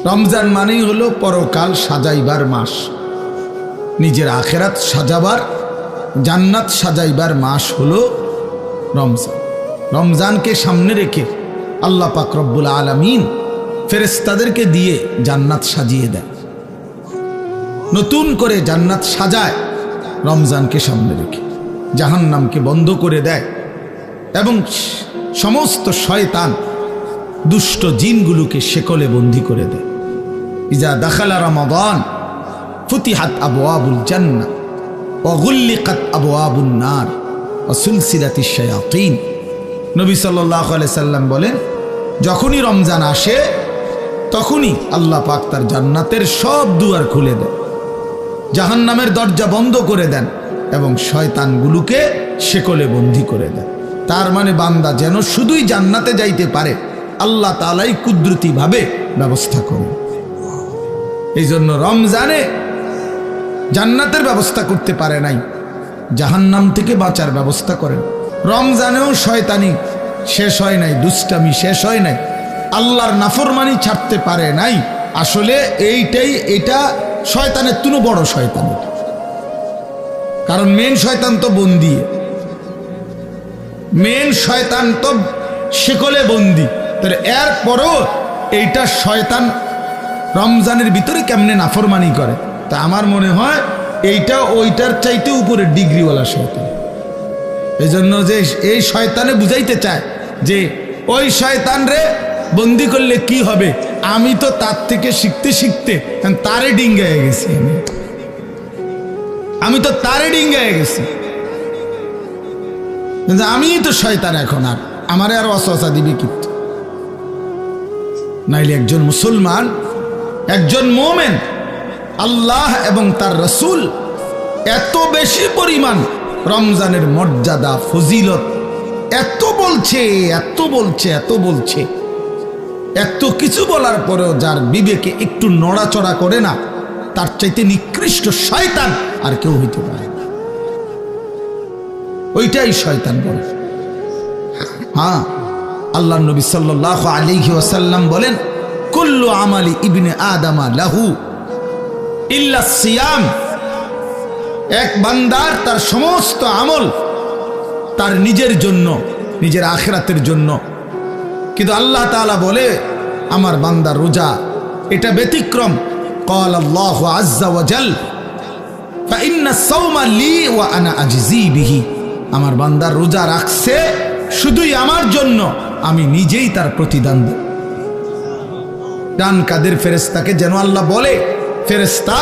রমজান মানেই হলো পরকাল সাজাইবার মাস, নিজের আখেরাত সাজাবার, জান্নাত সাজাইবার মাস হলো রমজান। রমজানকে সামনে রেখে আল্লাহ পাক রব্বুল আলামিন ফেরেশতাদেরকে দিয়ে জান্নাত সাজিয়ে দেয়, নতুন করে জান্নাত সাজায় রমজানকে সামনে রেখে, জাহান্নামকে বন্ধ করে দেয় এবং সমস্ত শয়তান দুষ্ট জিনগুলোকে শেকলে বন্দী করে দেয়। ইজা দাখালা রমাদান ফুতিহাত আবওয়াবুল জান্নাহ ওয়া গুল্লিকাত আবওয়াবুন নার ওয়া সুলসিলাতিশ শায়াতিন। নবী সাল্লাল্লাহু আলাইহি সাল্লাম বলেন, যখনই রমজান আসে তখনই আল্লাহ পাক তার জান্নাতের সব দুয়ার খুলে দেন, জাহান্নামের দরজা বন্ধ করে দেন এবং শয়তানগুলোকে শেকলে বন্দী করে দেন। তার মানে বান্দা যেন শুধুই জান্নাতে যাইতে পারে আল্লাহ তাআলাই কুদরতিভাবে ব্যবস্থা করেন। এই জন্য রমজানে জান্নাতের ব্যবস্থা করতে পারে নাই, জাহান্নাম থেকে বাঁচার ব্যবস্থা করেন। রমজানেও শয়তানি শেষ হয় নাই, দুষ্টামি শেষ হয় নাই, আল্লাহর নাফরমানি ছাড়তে পারে নাই। আসলে এটা শয়তানের তুনো বড় শয়তান, কারণ মেন শয়তান তো বন্দী, মেন শয়তান তো শেকলে বন্দী। তাহলে এরপরও এইটা শয়তান রমজানের ভিতরে কেমনে নাফরমানি করে, তা আমার মনে হয় এইটা ওইটার চাইতে উপরে ডিগ্রিওয়ালা শয়তান। এই জন্য যে এই শয়তানে বুঝাইতে চায় যে ওই শয়তান রে বন্দি করলে কি হবে, আমি তো তার থেকে শিখতে শিখতে তারে ডিঙ্গায় গেছি, আমি তো তারে ডিঙ্গায় গেছি, আমি তো শয়তান, এখন আর আমারে আর ওয়াসওয়াসা দিবে কি? নাইলে একজন মুসলমান, একজন মুমিন আল্লাহ এবং তার রাসূল এত বেশি পরিমাণ রমজানের মর্যাদা ফজিলত এত বলছে, এত বলছে, এত বলছে, এত কিছু বলার পরেও যার বিবেকে একটু নড়াচড়া করে না, তার চাইতে নিকৃষ্ট শয়তান আর কেউ হইতে পারে না। ওইটাই শয়তান বলে। হ্যাঁ, আল্লাহ নবী সাল্লাল্লাহু আলাইহি ওয়াসাল্লাম বলেন, কুল্লু আমালি ইবনে আদামা লাহু ইল্লা সিয়াম। এক বান্দার তার সমস্ত আমল তার নিজের জন্য, নিজের আখিরাতের জন্য, কিন্তু আল্লাহ তাআলা বলে আমার বান্দার রোজা এটা ব্যতিক্রম। ক্বাল আল্লাহু আযজা ওয়া জাল ফা ইন্না সাওমা লি ওয়া আনা আজজি বিহি। আমার বান্দার রোজা রাখছে শুধুই আমার জন্য, আমি নিজেই তার প্রতিদান দেব। ডান কাদের ফেরেশতাকে যেন আল্লাহ বলে, ফেরেশতা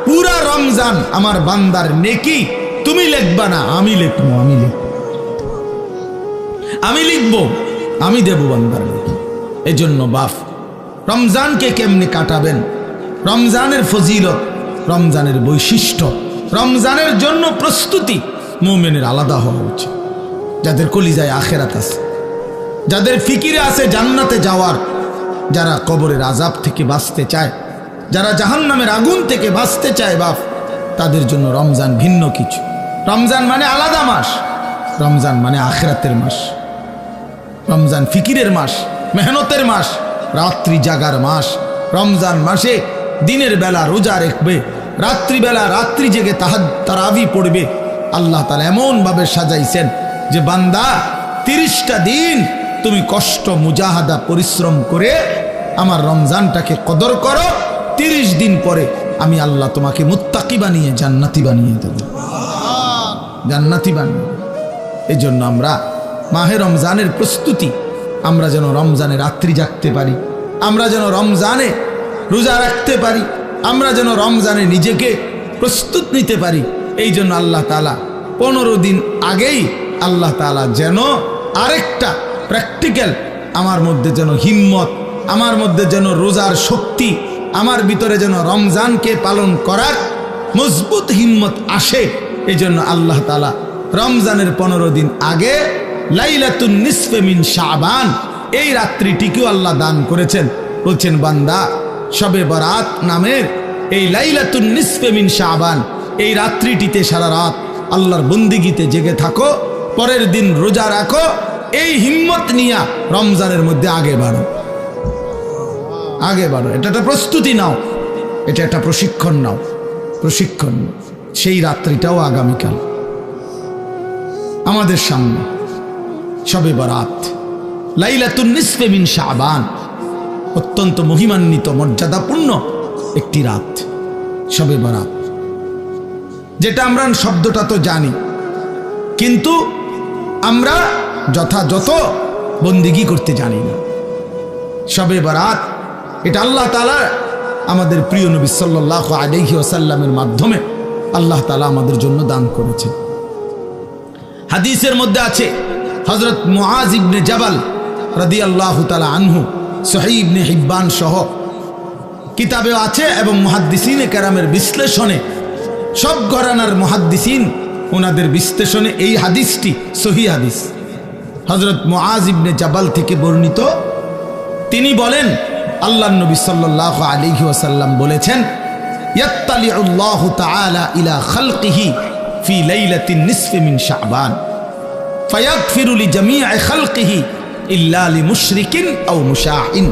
পুরা রমজান আমার বান্দার নেকি তুমি লিখবা না, আমি লিখবো, আমি লিখবো, আমি দেব বান্দার নেকি। এই জন্য বাপ, রমজানকে কেমনে কাটাবেন, রমজানের ফজিলত, রমজানের বৈশিষ্ট্য, রমজানের জন্য প্রস্তুতি মুমিনের আলাদা হওয়া উচিত। যাদের কলিজায় আখেরাত আছে, যাদের ফিকিরে আছে জান্নাতে যাওয়ার, যারা কবরের আযাব থেকে বাঁচতে চায়, যারা জাহান্নামের আগুন থেকে বাঁচতে চায় বাপ, তাদের জন্য রমজান ভিন্ন কিছু। রমজান মানে আলাদা মাস, রমজান মানে আখেরাতের মাস, রমজান ফিকিরের মাস, মেহনতের মাস, রাত্রি জাগার মাস। রমজান মাসে দিনের বেলা রোজা রাখবে, রাত্রিবেলা রাত্রি জেগে তারাবি পড়বে। আল্লাহ তাআলা এমনভাবে সাজাইছেন যে বান্দা 30টা দিন তুমি কষ্ট মুজাহাদা পরিশ্রম করে আমার রমজানটাকে কদর করো, 30 দিন পরে আমি আল্লাহ তোমাকে মুত্তাকি বানিয়ে জান্নাতি বানিয়ে দেব, জান্নাতি বানিয়ে। এই জন্য আমরা মাহে রমজানের প্রস্তুতি, আমরা যেন রমজানে রাত্রি জাগতে পারি, আমরা যেন রমজানে রোজা রাখতে পারি, আমরা যেন রমজানে নিজেকে প্রস্তুত নিতে পারি। এই জন্য আল্লাহ তাআলা 15 দিন আগেই আল্লাহ তাআলা যেন আরেকটা প্র্যাকটিক্যাল আমার মধ্যে যেন হিম্মত, আমার মধ্যে যেন রোজার শক্তি, আমার ভিতরে যেন রমজানকে পালন করার মজবুত হিম্মত আসে। এই জন্য আল্লাহ তাআলা রমজানের 15 দিন আগে লাইলাতুন নিসফে মিন শাবান এই রাত্রিটিকেও আল্লাহ দান করেছেন। বলছেন বান্দা শবে বরাত নামের এই লাইলাতুন নিসফে মিন শাবান এই রাত্রিটিতে সারা রাত আল্লাহর বন্দিগিতে জেগে থাকো, পরের দিন রোজা রাখো, এই হিম্মত নিয়ে রমজানের মধ্যে আগে বাড়ো। আগে বাড়ো, এটা একটা প্রস্তুতি নাও, এটা একটা প্রশিক্ষণ নাও, প্রশিক্ষণ। সেই রাত্রিটাও আগামীকাল আমাদের সামনে, শবে বরাত, লাইলাতুন নিসফে মিন শাবান, অত্যন্ত মহিমান্বিত মর্যাদাপূর্ণ একটি রাত শবে বরাত, যেটা আমরা শব্দটা তো জানি, কিন্তু আমরা যথাযথ বন্দিগি করতে জানি না। শবে বরাত এটা আল্লাহ তাআলা আমাদের প্রিয় নবী সাল্লাল্লাহু আলাইহি ওয়াসাল্লামের মাধ্যমে আল্লাহ তাআলা আমাদের জন্য দান করেছে। হাদিসের মধ্যে আছে হযরত মুআজ ইবনে জাবাল রাদিয়াল্লাহু তাআলা আনহু, সহিহ ইবনে হিব্বান সহ কিতাবে আছে, এবং মুহাদ্দিসিনে কেরামের বিশ্লেষণে, সব ঘরানার মুহাদ্দিসিন ওনাদের বিশ্লেষণে এই হাদিসটি সহিহ হাদিস। হযরত মুআজ ইবনে জাবাল থেকে বর্ণিত, তিনি বলেন আল্লাহর নবী সাল্লাল্লাহু আলাইহি ওয়াসাল্লাম বলেছেন, ইয়াত্তালিউল্লাহু তাআলা ইলা খালকিহি ফি লাইলাতিন নিসফি মিন শাবান ফায়াগফিরু লিজামিই খালকিহি ইল্লা লিমুশরিকিন আও মুশাহিন।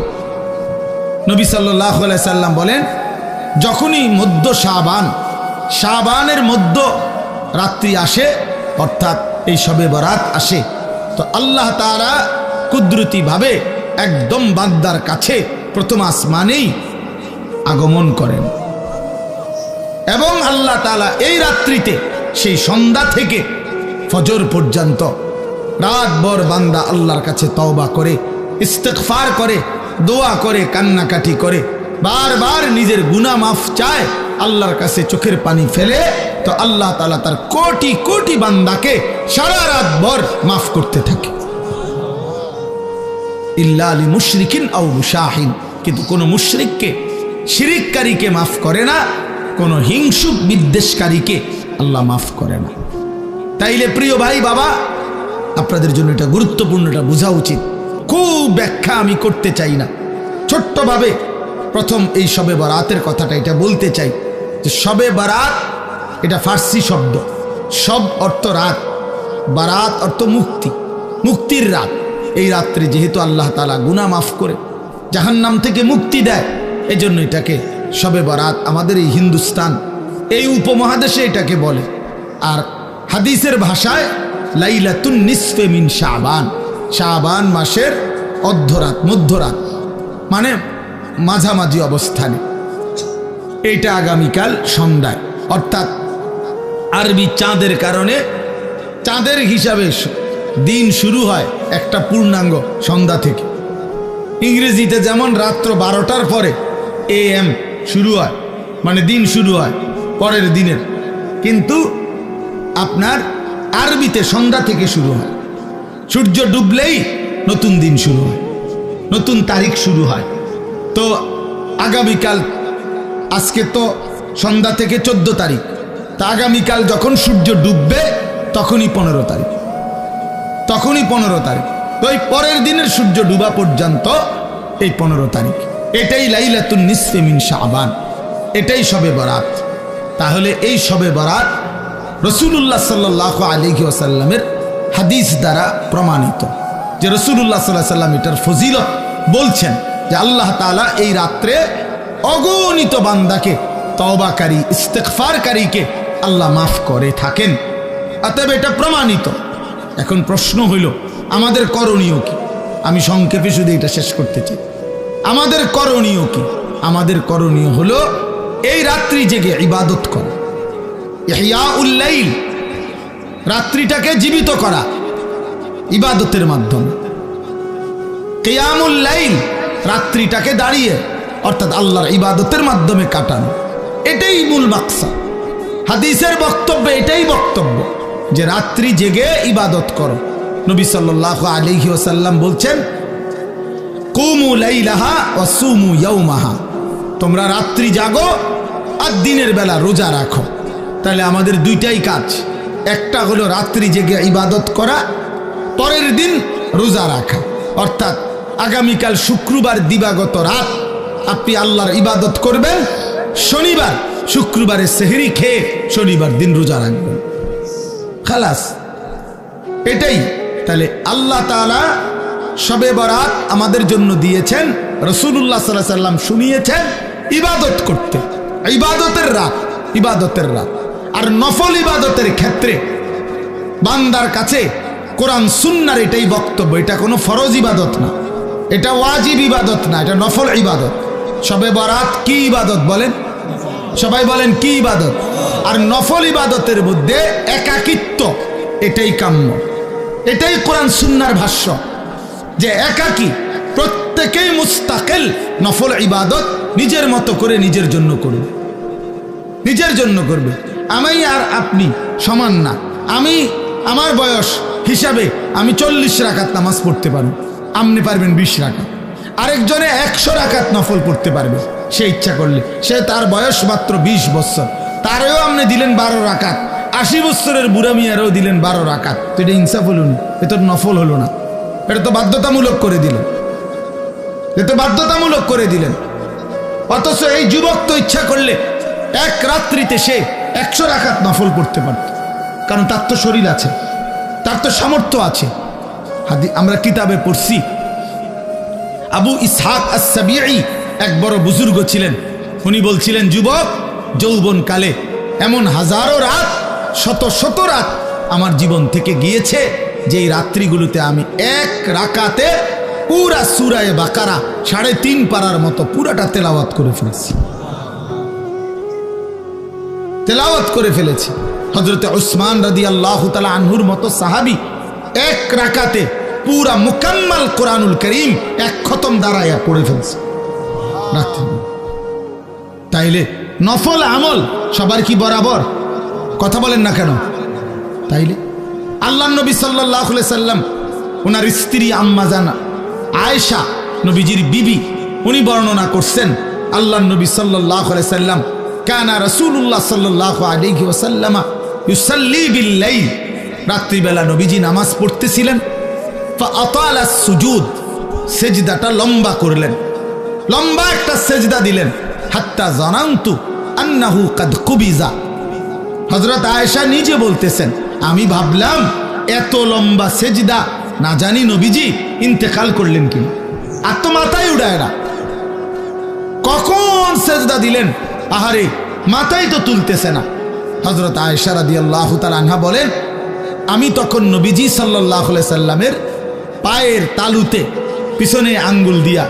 নবী সাল্লাল্লাহু আলাইহি সাল্লাম বলেন, যখনই মধ্য শাবানের মধ্য রাত্রি আসে, অর্থাৎ এই শবে বরাত আসে, তো আল্লাহ তাআলা কুদরতিভাবে একদম বান্দার কাছে প্রথম আসমানেই আগমন করেন, এবং আল্লাহ তাআলা এই রাত্রিতে সেই সন্ধ্যা থেকে ফজর পর্যন্ত রাতভর বান্দা আল্লাহর কাছে তওবা করে, ইস্তিগফার করে, দোয়া করে, কান্নাকাটি করে, বারবার নিজের গুনাহ মাফ চায়, আল্লাহর কাছে চোখের পানি ফেলে, তো আল্লাহ তাআলা তার কোটি কোটি বান্দাকে সারা রাতভর মাফ করতে থাকে। ইল্লা লিমুশরিকিন আও মুশাহিন, কিন্তু কোন মুশরিককে, শিরিককারীকে মাফ করে না, কোন হিংসুক বিদ্বেষকারীকে আল্লাহ মাফ করে না। তাইলে প্রিয় ভাই বাবা, আপনাদের জন্য এটা গুরুত্বপূর্ণ, এটা বোঝা উচিত। খুব ব্যাখ্যা আমি করতে চাই না, ছোট্টভাবে প্রথম এই শবে বরাতের কথাটা এটা বলতে চাই যে শবে বরাত এটা ফার্সি শব্দ, সব অর্থ রাত, বারাত অর্থ মুক্তি, মুক্তির রাত। এই রাত্রে যেহেতু আল্লাহ তাআলা গুনাহ মাফ করে জাহান্নাম থেকে মুক্তি দেয়, এজন্য এটাকে শবে বরাত আমাদের এই হিন্দুস্তান, এই উপমহাদেশে এটাকে বলে। আর হাদিসের ভাষায় লাইলাতুন নিসফে মিন শাবান, শাবান মাসের অর্ধরাত, মধ্যরাত, মানে মাঝামাঝি অবস্থানে। এইটা আগামীকাল সন্ধ্যায়, অর্থাৎ আরবি চাঁদের কারণে, চাঁদের হিসাবে দিন শুরু হয় একটা পূর্ণাঙ্গ সন্ধ্যা থেকে। ইংরেজিতে যেমন রাত্র 12টার পরে AM শুরু হয়, মানে দিন শুরু হয় পরের দিনের, কিন্তু আপনার আরবিতে সন্ধ্যা থেকে শুরু হয়। সূর্য ডুবলেই নতুন দিন শুরু হয়, নতুন তারিখ শুরু হয়। তো আগামীকাল, আজকে তো সন্ধ্যা থেকে 14 তারিখ, তা আগামীকাল যখন সূর্য ডুববে তখনই 15 তারিখ, তখনই 15 তারিখ। তো এই পরের দিনের সূর্য ডুবা পর্যন্ত এই 15 তারিখ, এটাই লাইলাতুন নিসফে মিন শাবান, এটাই শবে বরাত। তাহলে এই শবে বরাত রাসূলুল্লাহ সাল্লাল্লাহু আলাইহি ওয়াসাল্লামের হাদিস দ্বারা প্রমাণিত, যে রাসূলুল্লাহ সাল্লাল্লাহু আলাইহি ওয়াসাল্লাম এটার ফজিলত বলছেন, যে আল্লাহ তাআলা এই রাত্রে অগণিত বান্দাকে, তওবাকারী, ইস্তিগফারকারীকে আল্লাহ মাফ করে থাকেন। অতএব এটা প্রমাণিত। এখন প্রশ্ন হইল, আমাদের করণীয় কি? আমি সংক্ষেপে শুধু এটা শেষ করতে চাই। আমাদের করণীয় কি? আমাদের করণীয় হলো এই রাত্রি জেগে ইবাদত করা, ইহয়াউল লাইল, রাত্রিটাকে জীবিত করা ইবাদতের মাধ্যমে। কিয়ামুল লাইল, রাত্রিটাকে দাঁড়িয়ে অর্থাৎ আল্লাহর ইবাদতের মাধ্যমে কাটানো, এটাই মূল মাকসাদ। হাদিসের বক্তব্যে এটাই বক্তব্য যে রাত্রি জেগে ইবাদত করো। নবী সাল্লাল্লাহু আলাইহি ওয়াসাল্লাম বলছেন, কুমু লাইলাহা ওয়া সুমু ইয়াওমাহা, তোমরা রাত্রি জাগো আর দিনের বেলা রোজা রাখো। তাহলে আমাদের দুইটাই কাজ, একটা হলো রাত্রি জেগে ইবাদত করা, পরের দিন রোজা রাখা। অর্থাৎ আগামীকাল শুক্রবার দিবাগত রাত আপনি আল্লাহর ইবাদত করবেন, শনিবার শুক্রবারের সেহরি খেয়ে শনিবার দিন রোজা রাখবেন, খালাস, এটাই। তাহলে আল্লাহ তাআলা শবে বরাত আমাদের জন্য দিয়েছেন রাসূলুল্লাহ সাল্লাল্লাহু আলাইহি সাল্লাম শুনিয়েছেন ইবাদত করতে, ইবাদতের রাত। আর নফল ইবাদতের ক্ষেত্রে বান্দার কাছে কোরআন সুন্নাহর এটাই বক্তব্য, এটা কোনো ফরজ ইবাদত না, এটা ওয়াজিব ইবাদত না, এটা নফল ইবাদত। শবে বরাত কি ইবাদত বলেন? সবাই বলেন কি ইবাদত? আর নফল ইবাদতের মধ্যে একাকিত্ব, এটাই কাম্য, এটাই কোরআন সুন্নাহর ভাষ্য, যে একাকী প্রত্যেকেই মুস্তাকিল নফল ইবাদত নিজের মতো করে নিজের জন্য করবে, নিজের জন্য করবে। আমি আর আপনি সমান না। আমি আমার বয়স হিসাবে আমি 40 রাকাত নামাজ পড়তে পারবো, আপনি পারবেন 20 রাকাত। আরেকজনে 100 রাকাত নফল পড়তে পারবে সে ইচ্ছা করলে। সে তার বয়স মাত্র 20 বছর, তারেও আপনি দিলেন 12 রাকাত। 80 বছরের বুড়া মিয়ারও দিলেন 12 রাকাত। তো এটা ইনসাফ হলো না, এটা নফল হলো না, এটা তো বাধ্যতামূলক করে দিলেন, এটা বাধ্যতামূলক করে দিলেন। অথচ এই যুবক তো ইচ্ছা করলে এক রাত্রিতে সে 100 রাকাত নফল পড়তে পারত, কারণ তার তো শরীর আছে, তার তো সামর্থ্য আছে। আমরা কিতাবে পড়ছি আবু ইসহাক আস-সাবিঈ এক বড় বুজুর্গ ছিলেন। উনি বলছিলেন, যুবক যৌবন কালে এমন হাজারো রাত, শত শত রাত আমার জীবন থেকে গিয়েছে, যে এই রাত্রিগুলোতে আমি এক রাকাতে পুরা সূরা বাকারা 3.5 পারার মতো পুরাটা তেলাওয়াত করে ফেলেছি, তেলাওয়াত করে ফেলেছি। হযরতে উসমান রাদিয়াল্লাহু তাআলা আনহুর মতো সাহাবী এক রাকাতে পুরা মুকাম্মাল কোরআনুল কারীম এক খতম দাঁড়ায়া পড়ে ফেলছে রাত্রি। তাইলে নফল আমল সবার কি বরাবর? কথা বলেন না কেন? তাইলে আল্লাহর নবী সাল্লাল্লাহু আলাইহি সাল্লাম ওনার স্ত্রী আম্মা জান আয়েশা, নবীজির বিবি, উনি বর্ণনা করছেন আল্লাহর নবী সাল্লাল্লাহু আলাইহি সাল্লাম কানা রাসূলুল্লাহ সাল্লাল্লাহু আলাইহি ওয়াসাল্লাম ইউসাল্লি বিল লাইল, রাত্রিবেলা নবীজি নামাজ পড়তেছিলেন। ফাআতালা সুজুদ, সেজদাটা লম্বা করলেন, লম্বা একটা সেজদা দিলেন। হাত্তা জানান্তু আন্নাহু কাদ কুবিজা, হযরত আয়েশা নিজে বলতেছেন, আমি ভাবলাম এত লম্বা সেজদা না জানি নবীজি ইন্তেকাল করলেন কিনা। আর তো মাথায় উড়ায় না, কখন সেজদা দিলেন, আহারে মাথায় তো তুলতেছে না। হযরত আয়েশা রাদিয়াল্লাহু তাআলা আনহা বলেন, আমি তখন নবীজি সাল্লাল্লাহু আলাইহি সাল্লামের পায়ের তালুতে পিছনে আঙ্গুল দিয়া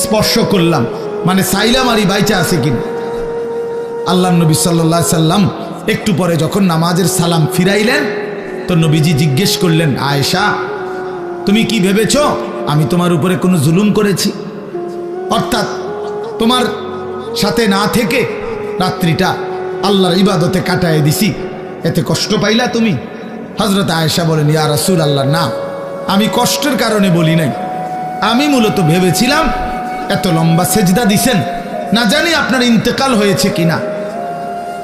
স্পর্শ করলাম, মানে সাইলাম আর বাইচা আছে কিনা। আল্লাহর নবী সাল্লাল্লাহু আলাইহি সাল্লাম একটু পরে যখন নামাজের সালাম ফিরাইলেন, তো নবীজি জিজ্ঞেস করলেন, আয়েশা তুমি কি ভেবেছো আমি তোমার উপরে কোনো জুলুম করেছি? অর্থাৎ তোমার সাথে না থেকে রাত্রিটা আল্লাহর ইবাদতে কাটায় দিছি, এতে কষ্ট পাইলা তুমি? হযরত আয়েশা বলেন, ইয়া রাসূলুল্লাহ, না, আমি কষ্টের কারণে বলি নাই, আমি মূলত ভেবেছিলাম এত লম্বা সেজদা দিছেন, না জানি আপনার ইন্তেকাল হয়েছে কিনা,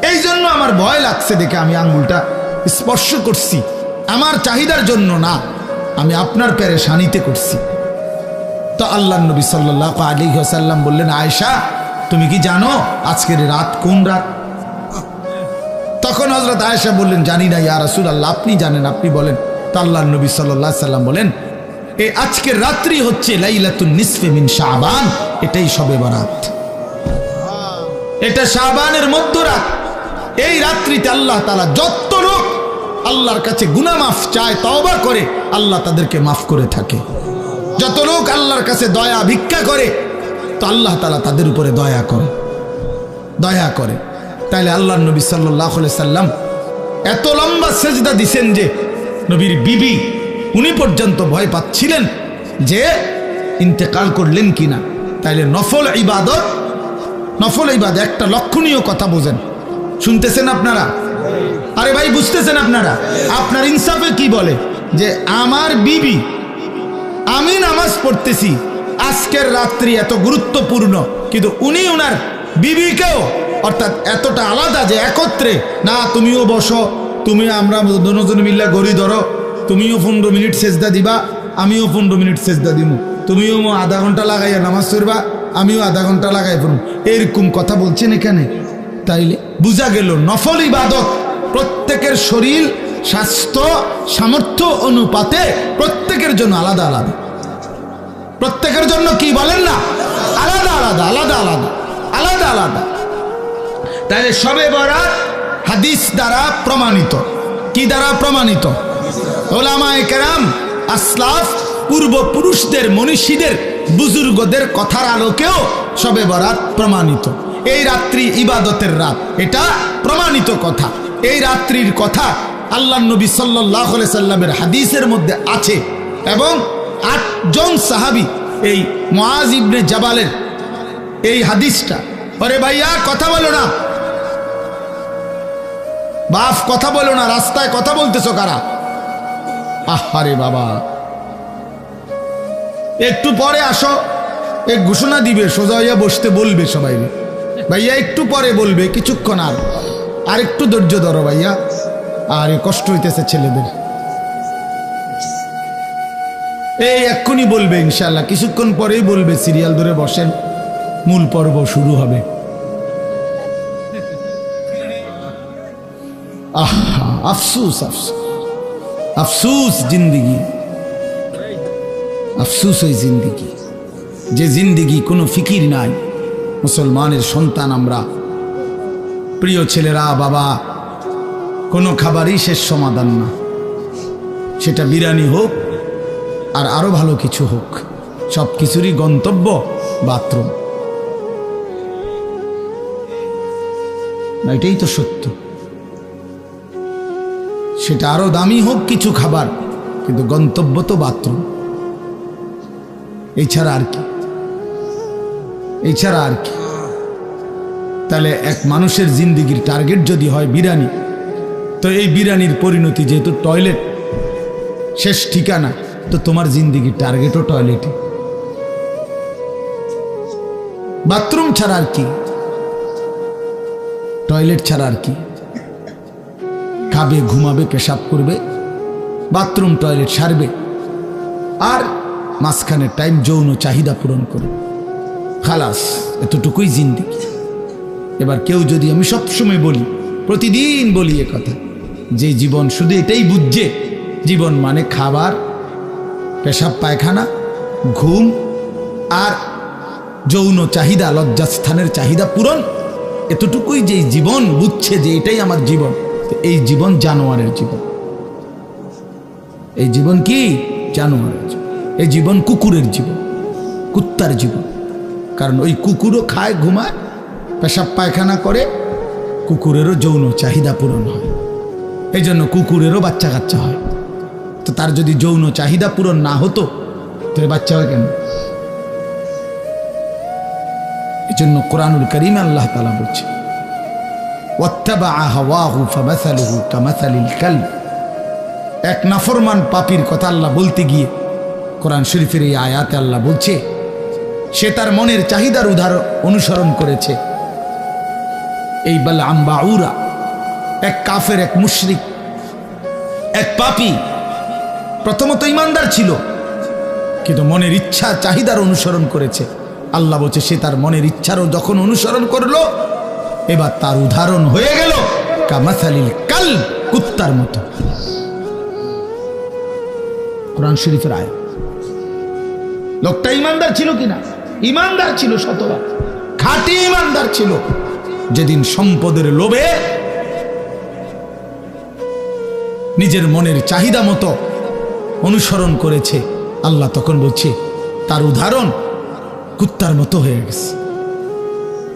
এই জন্য আমার ভয় লাগছে দেখে আমি আঙ্গুলটা স্পর্শ করছি, আমার চাহিদার জন্য না, আমি আপনার পেরেশানিতে করছি। তো আল্লাহর নবী সাল্লাল্লাহু আলাইহি ওয়াসাল্লাম বললেন, আয়েশা তুমি কি জানো আজকের রাত কোন রাত? তখন হযরত আয়েশা বললেন, জানি না ইয়া রাসূলুল্লাহ, আপনি জানেন, আপনি বলেন। তো আল্লাহর নবী সাল্লাল্লাহু আলাইহি ওয়াসাল্লাম বলেন, এই আজকের রাত্রি হচ্ছে লাইলাতুন নিসফে মিন শাবান, এটাই শবে বরাত, এটা শাবানের মধ্যরাত। এই রাত্রিতে আল্লাহ তাআলা যত লোক আল্লাহর কাছে গুনাহ মাফ চায়, তওবা করে, আল্লাহ তাদেরকে মাফ করে থাকে। যত লোক আল্লাহর কাছে দয়া ভিক্ষা করে, তো আল্লাহ তাআলা তাদের উপরে দয়া করে, দয়া করে। তাইলে আল্লাহর নবী সাল্লাল্লাহু আলাইহি সাল্লাম এত লম্বা সেজদা দিছেন যে নবীর বিবি উনি পর্যন্ত ভয় পাচ্ছিলেন যে ইন্তেকাল করলেন কিনা। তাইলে নফল ইবাদত, নফল ইবাদত একটা লক্ষণীয় কথা বোঝেন, শুনতেছেন আপনারা? আরে ভাই বুঝতেছেন আপনারা? আপনার ইনসাফে কি বলে যে আমার বিবি, আমি নামাজ পড়তেছি, আজকের রাত্রি এত গুরুত্বপূর্ণ, কিন্তু উনি ওনার বিবিকেও, অর্থাৎ এতটা আলাদা যে একত্রে না, তুমিও বসো, তুমি আমরা দুজন মিল্লা গড়ি ধরো, তুমিও 15 মিনিট সেজদা দিবা, আমিও 15 মিনিট সেজদা দিব, তুমিও আধা ঘন্টা লাগাইয়া নামাজ পড়বা, আমিও আধা ঘন্টা লাগাই পড়ব, এরকম কথা বলছেন এখানে। তাইলে বোঝা গেল নফল ইবাদত প্রত্যেকের শরীর স্বাস্থ্য সামর্থ্য অনুপাতে প্রত্যেকের জন্য আলাদা আলাদা, প্রত্যেকের জন্য কি বলেন না আলাদা আলাদা আলাদা আলাদা আলাদা আলাদা। তাহলে শবে বরাত হাদিস দ্বারা প্রমাণিত। কি দ্বারা প্রমাণিত? উলামায়ে কেরাম, আসলাফ, পূর্বপুরুষদের, মনীষীদের, বুজুর্গদের কথার আলোকেও শবে বরাত প্রমাণিত। এই রাত্রি ইবাদতের রাত, এটা প্রমাণিত কথা। এই রাত্রির কথা আল্লাহর নবী সাল্লাল্লাহু আলাইহি সাল্লামের হাদিসের মধ্যে আছে এবং 8 জন সাহাবী এই মুআজ ইবনে জাবালের এই হাদিসটা, আরে ভাইয়া কথা বলো না, বাপ কথা বলো না, রাস্তায় কথা বলতেছো কারা? আহারে বাবা, একটু পরে আসো, এক ঘোষণা দিবে, সোজা হইয়া বসতে বলবে সবাই, ভাইয়া একটু পরে বলবে, কিছুক্ষণ আর একটু ধৈর্য ধরো ভাইয়া, আরে কষ্ট হইতেছে ছেলেদের, এই এক্ষুনি বলবে ইনশাল্লাহ, কিছুক্ষণ পরেই বলবে, সিরিয়াল ধরে বসেন, মূল পর্ব শুরু হবে। আহা, আফসুস আফসুস আফসুস জিন্দিগি, আফসুস ওই জিন্দিগি, যে জিন্দিগি কোনো ফিকির নাই। মুসলমানের সন্তান আমরা, প্রিয় ছেলেরা, বাবা, কোনো খাবারই শেষ সমাধান না, সেটা বিরিয়ানি হোক আর আরো ভালো কিছু হোক, সব কিছুরই গন্তব্য বাথরুম। না, এটাই তো সত্য। সেটা আরো দামি হোক কিছু খাবার, কিন্তু গন্তব্য তো বাথরুম। এছাড়া আর কি, এছাড়া আর কি? তাহলে এক মানুষের জিন্দিগির টার্গেট যদি হয় বিরিয়ানি, তো এই বিরিয়ানির পরিণতি যেহেতু টয়লেট, শেষ ঠিকানা, তো তোমার জিন্দিগির টার্গেটও টয়লেটে। বাথরুম ছাড়া আর কি, টয়লেট ছাড়া আর কি? খাবে, ঘুমাবে, পেশাব করবে, বাথরুম টয়লেট সারবে, আর মাঝখানে টাইম যৌন চাহিদা পূরণ করবে, খালাস, এতটুকুই জিন্দিগি। এবার কেউ যদি, আমি সবসময় বলি, প্রতিদিন বলি এ কথা, যে জীবন শুধু এটাই বুঝছে, জীবন মানে খাবার, পেশাব পায়খানা, ঘুম আর যৌন চাহিদা, লজ্জাস্থানের চাহিদা পূরণ, এতটুকুই যে জীবন বুঝছে যে এটাই আমার জীবন, এই জীবন জানোয়ারের জীবন। এই জীবন কি? জানোয়ারের জীবন। এই জীবন কুকুরের জীবন, কুত্তার জীবন। কারণ ওই কুকুরও খায়, ঘুমায়, পেশাব পায়খানা করে, কুকুরেরও যৌন চাহিদা পূরণ হয়। এই জন্য কুকুরেরও বাচ্চা কাচ্চা হয়। তো তার যদি যৌন চাহিদা পূরণ না হতো, তো বাচ্চা হয় কেন? এই জন্য কোরআনুল কারীমে আল্লাহ তাআলা বলছে, ওয়াত্তাবাআ হাওয়াহু ফামাসালুহু কামাসালিল কালব। এক নাফরমান পাপীর কথা আল্লাহ বলতে গিয়ে কোরআন শরীফের এই আয়াতে আল্লাহ বলছে, সে তার মনের চাহিদার অনুসরণ করেছে। এই বালআম বাউরা, এক কাফের, এক মুশরিক, এক পাপী, প্রথমত ইমানদার ছিল, কিন্তু মনের ইচ্ছা চাহিদার অনুসরণ করেছে। আল্লাহ বলছে, সে তার মনের ইচ্ছারও যখন অনুসরণ করলো, এবার তার উদাহরণ হয়ে গেল কামাসালিল কালব, কুত্তার মতো। কোরআন শরীফের আয়াত। লোকটা ইমানদার ছিল কিনা? ইমানদার ছিল, শতভাগ খাঁটি ইমানদার ছিল। যেদিন সম্পদের লোভে নিজের মনের চাহিদা মতো অনুসরণ করেছে, আল্লাহ তখন বলছে তার উদাহরণ কুত্তার মতো হয়ে গেছে,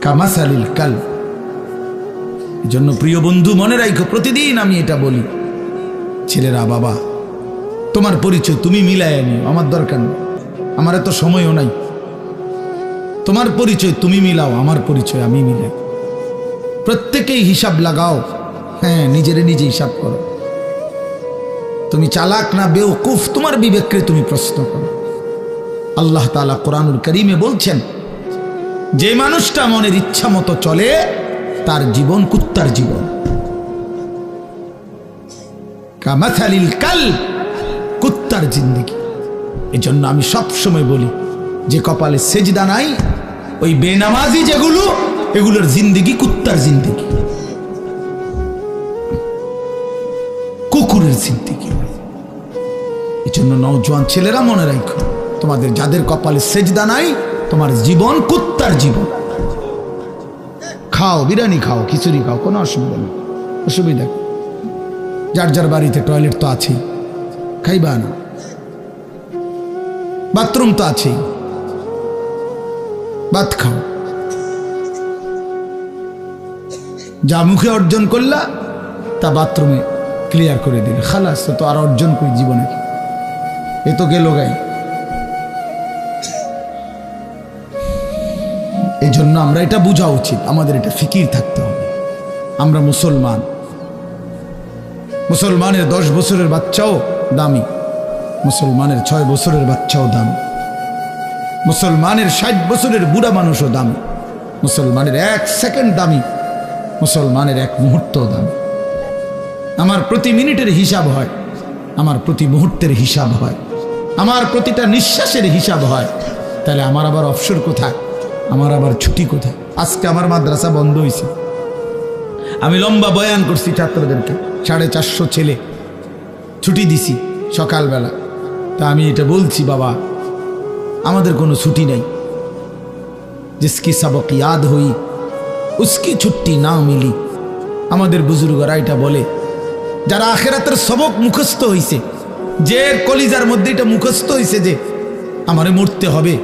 কামাসালিল কালব। এই জন্য প্রিয় বন্ধু, মনে রাখো, প্রতিদিন আমি এটা বলি, ছেলেরা, বাবা, তোমার পরিচয় তুমি মিলাইয়া নিও, আমার দরকার নেই, আমার এত সময়ও নাই। তোমার পরিচয় তুমি মিলাও, আমার পরিচয় আমি মিলাই। প্রত্যেকেই হিসাব লাগাও, হ্যাঁ, নিজেরে নিজে হিসাব করো। তুমি চালাক না বেওকুফ, তোমার বিবেককে তুমি প্রশ্ন করো। আল্লাহ তাআলা কোরআনুল কারীমে বলছেন, যে মানুষটা মনের ইচ্ছা মতো চলে, তার জীবন কুত্তার জীবন। কামাসালিল কালব, কুত্তার জিন্দেগি। এই জন্য আমি সব সময় বলি, যে কপালে সেজদা নাই, ওই বেনামাজি যেগুলো, এগুলোর জিন্দেগি কুত্তার জিন্দেগি, কুকুরের জিন্দেগি। এই জন্য নওজোয়ান ছেলেরা মনে রাখো, তোমাদের যাদের কপালে সেজদা নাই, তোমার জীবন কুত্তার জীবন। খাও, বিরিয়ানি খাও, খিচুড়ি খাও, কোনো অসুবিধা নেই, অসুবিধা। যার যার বাড়িতে টয়লেট তো আছেই, খাইবা না? বাথরুম তো আছেই, ভাত খাও। যা মুখে অর্জন করলা তা বাথরুমে ক্লিয়ার করে দিলে, খালাস। তো আর অর্জন করি জীবনে, এ তো গেল গাই। এই জন্য আমরা এটা বোঝা উচিত, আমাদের এটা ফিকির থাকতে হবে। আমরা মুসলমান, মুসলমানের 10 বছরের বাচ্চাও দামি, মুসলমানের 6 বছরের বাচ্চাও দামি, মুসলমানের 60 বছরের বুড়া মানুষও দামি, মুসলমানের 1 সেকেন্ড দামি, মুসলমানের 1 মুহূর্ত দামি। আমার প্রতি মিনিটের হিসাব হয়, আমার প্রতি মুহূর্তের হিসাব হয়, আমার প্রতিটা নিঃশ্বাসের হিসাব হয়। তাহলে আমার আবার অবসর কোথায়? আমার আবার ছুটি কোথায়? আজকে আমার মাদ্রাসা বন্ধ হয়েছে, আমি লম্বা বয়ান করছি ছাত্রদেরকে, 450 ছেলে ছুটি দিছি সকালবেলা। তা আমি এটা বলছি, বাবা আমাদের কোনো ছুটি নেই, জিসকি সবক ইয়াদ হই উসকি ছুটি না মিলি। আমাদের বুজুর্গরা এটা বলে, যারা আখিরাতের সবক মুখস্থ হইছে, যে কলিজার মধ্যে এটা মুখস্থ হইছে যে আমারে মরতে হবে,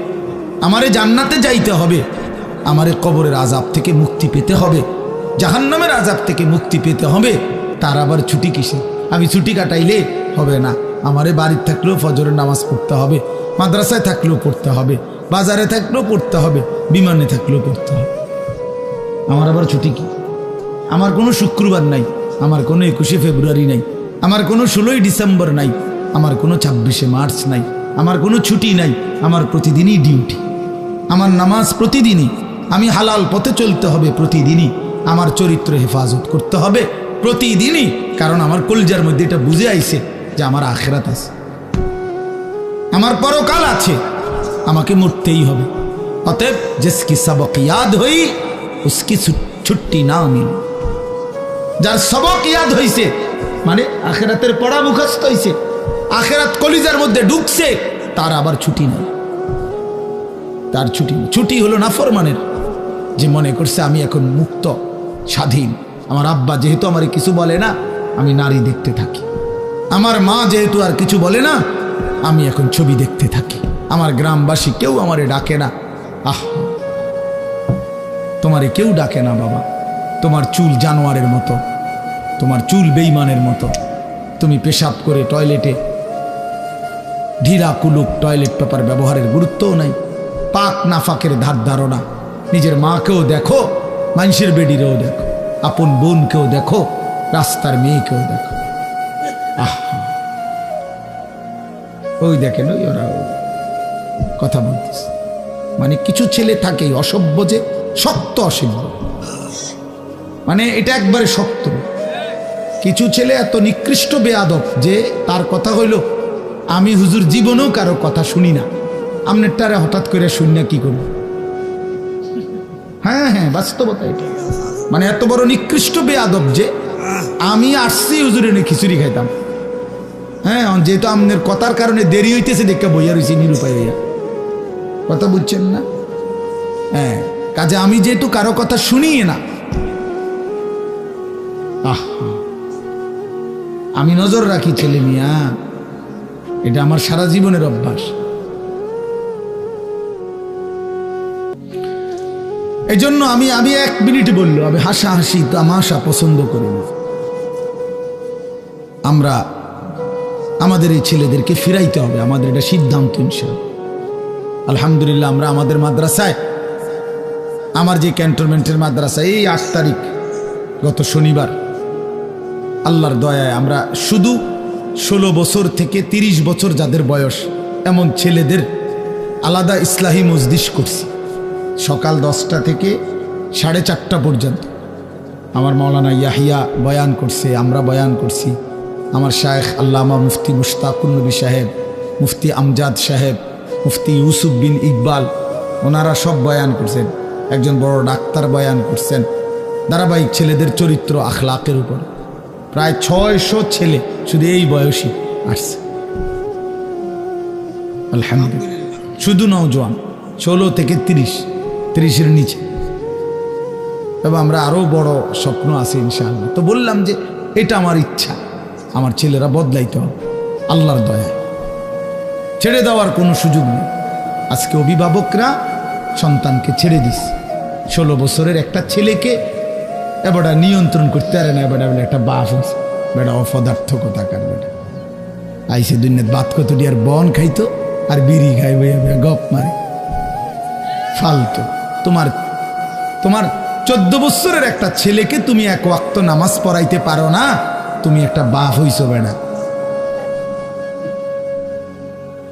আমারে জান্নাতে যাইতে হবে, আমারে কবরের আযাব থেকে মুক্তি পেতে হবে, জাহান্নামের আযাব থেকে মুক্তি পেতে হবে, তার আবার ছুটি কিসে? আমি ছুটি কাটাইলে হবে না, আমারে বাড়িতে থাকলেও ফজরের নামাজ পড়তে হবে, মাদ্রাসায় থাকলেও পড়তে হবে, বাজারে থাকলেও পড়তে হবে, বিমানে থাকলেও পড়তে হবে। আমার আবার ছুটি কি? আমার কোনো শুক্রবার নাই, আমার কোনো 21শে ফেব্রুয়ারি নাই, আমার কোনো 16ই ডিসেম্বর নাই, আমার কোনো 26শে মার্চ নাই, আমার কোনো ছুটি নাই। আমার প্রতিদিনই ডিউটি, আমার নামাজ প্রতিদিনই, আমি হালাল পথে চলতে হবে প্রতিদিনই, আমার চরিত্র হেফাজত করতে হবে প্রতিদিনই, কারণ আমার কলজার মধ্যে এটা বুঝে আইছে যে আমার আখিরাত আছে, আমার পরকাল আছে, আমাকে মরতেই হবে। অতএব জিসকি সবক ইয়াদ হই উসকি ছুটি না মিলে। যার সবক ইয়াদ হইছে মানে আখিরাতের পড়া মুখস্থ হইছে, আখিরাত কলিজার মধ্যে ঢুকছে, তার আবার ছুটি নেই, তার ছুটি নেই। ছুটি হলো নাফরমানের, যে মনে করছে আমি এখন মুক্ত স্বাধীন, আমার আব্বা যেহেতু আমার কিছু বলে না, আমি নারী দেখতে থাকি, আমার মা যেহেতু আর কিছু বলে না, আমি এখন ছবি দেখতে থাকি, আমার গ্রামবাসী কেউ আমারে ডাকে না। আহ, তোমারে কেউ ডাকে না বাবা, তোমার চুল জানোয়ারের মতো, তোমার চুল বেঈমানের মতো, তুমি পেশাব করে টয়লেটে ঢিলা কুলুক টয়লেট পেপার ব্যবহারের গুরুত্বও নাই, পাক নাফাকের ধার ধারণা। নিজের মাকেও দেখো, মানুষের বেডিরেও দেখো, আপন বোনকেও দেখো, রাস্তার মেয়েকেও দেখো। আহ, ওই দেখেন ওই ওরা কথা বলতেছে, মানে কিছু ছেলে থাকে অসভ্য, যে শক্ত অসভ্য, মানে এটা একবারে শক্ত। কিছু ছেলে এত নিকৃষ্ট বেয়াদব যে তার কথা হইল, আমি হুজুর জীবনেও কারো কথা শুনি না, আমনেরটারে হঠাৎ করে শুনি না কি করব? হ্যাঁ হ্যাঁ, বাস্তবতা এটা। মানে এত বড় নিকৃষ্ট বেয়াদব যে আমি আসছি হুজুর এনে খিচুড়ি খাইতাম, হ্যাঁ, যেহেতু আমনের কথার কারণে দেরি হইতেছে দেখে বইয়া রয়েছি নিরুপায় হইয়া, কথা বুঝছেন না? হ্যাঁ, কাজে আমি যেহেতু কারো কথা শুনি না, আহ, আমি নজর রাখি ছেলে মিয়া, এটা আমার সারা জীবনের অভ্যাস। এই জন্য আমি 1 মিনিট বললো, আমি হাসাহাসি তামাশা পছন্দ করি না। আমরা আমাদের এই ছেলেদেরকে ফিরাইতে হবে, আমাদের এটা সিদ্ধান্ত ইনশাআল্লাহ। আলহামদুলিল্লাহ, আমরা আমাদের মাদ্রাসায়, আমার যে ক্যান্টনমেন্টের মাদ্রাসা, এই 8 তারিখ গত শনিবার আল্লাহর দয়ায় আমরা শুধু 16 বছর থেকে 30 বছর যাদের বয়স এমন ছেলেদের আলাদা ইসলাহি মজলিস করছি, সকাল 10টা থেকে 4:30 পর্যন্ত। আমার মাওলানা ইয়াহিয়া বয়ান করছে, আমরা বয়ান করছি, আমার শায়েখ আল্লামা মুফতি মুশতাকুন নবী সাহেব, মুফতি আমজাদ সাহেব, মুফতি ইউসুফ বিন ইকবাল, ওনারা সব বয়ান করছেন, একজন বড় ডাক্তার বয়ান করছেন ধারাবাহিক ছেলেদের চরিত্র আখলাকের উপর। প্রায় 600 ছেলে শুধু এই বয়সী আসছে, আলহামদুলিল্লাহ। শুধু নওজোয়ান, 16 থেকে 30, 30-এর নিচে। তবে আমরা আরও বড় স্বপ্ন আছে ইনশাআল্লাহ। তো বললাম যে এটা আমার ইচ্ছা, আমার ছেলেরা বদলাইতে হবে আল্লাহর দয়ায়, ছেড়ে দেওয়ার কোনো সুযোগ নেই। আজকে অভিভাবকরা সন্তানকে ছেড়ে দিস। 16 বছরের একটা ছেলেকে এবারটা নিয়ন্ত্রণ করতে পারে না। এবারটা বলে একটা বাপ হচ্ছে, বেটা অপদার্থ কথাকার বেটা আইসে দুনিয়াত বাত কত আর বন খাইতো আর বিড়ি খাই বইয়া গপ মারে ফালতু। তোমার 14 বছরের একটা ছেলেকে তুমি এক ওয়াক্ত নামাজ পড়াইতে পারো না, তুমি একটা বাপ হইছো বেটা।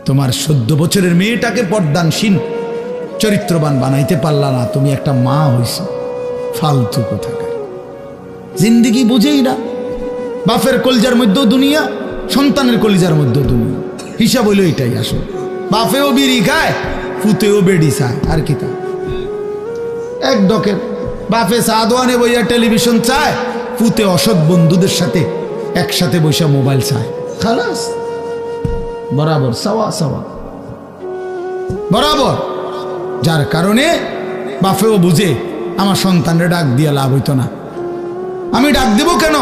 তোমার 14 বছরের মেয়েটাকে পর্দানসীন চরিত্রবান বানাইতে পারলা না, তুমি একটা মা হইছো। ফালতু কোথাকার, জিন্দিগি বুঝেই না। বাপের কলিজার মধ্যেও দুনিয়া, সন্তানের কলিজার মধ্যেও দুনিয়া। হিসাব হইল এটাই আসলে। বাপেও বিড়ি খায়, ফুতেও বেডি চায়, আর কি তা এক ডকের। বাপে সাদওয়ানে বইয়া টেলিভিশন চায়, ফুতে অসৎ বন্ধুদের সাথে একসাথে বসে মোবাইল চায়। খালাস, বরাবর সাওয়া সাওয়া বরাবর। যার কারণে বাপেও বুঝে আমার সন্তানরে ডাক দিয়ে লাভ হইতো না, আমি ডাক দেব কেন?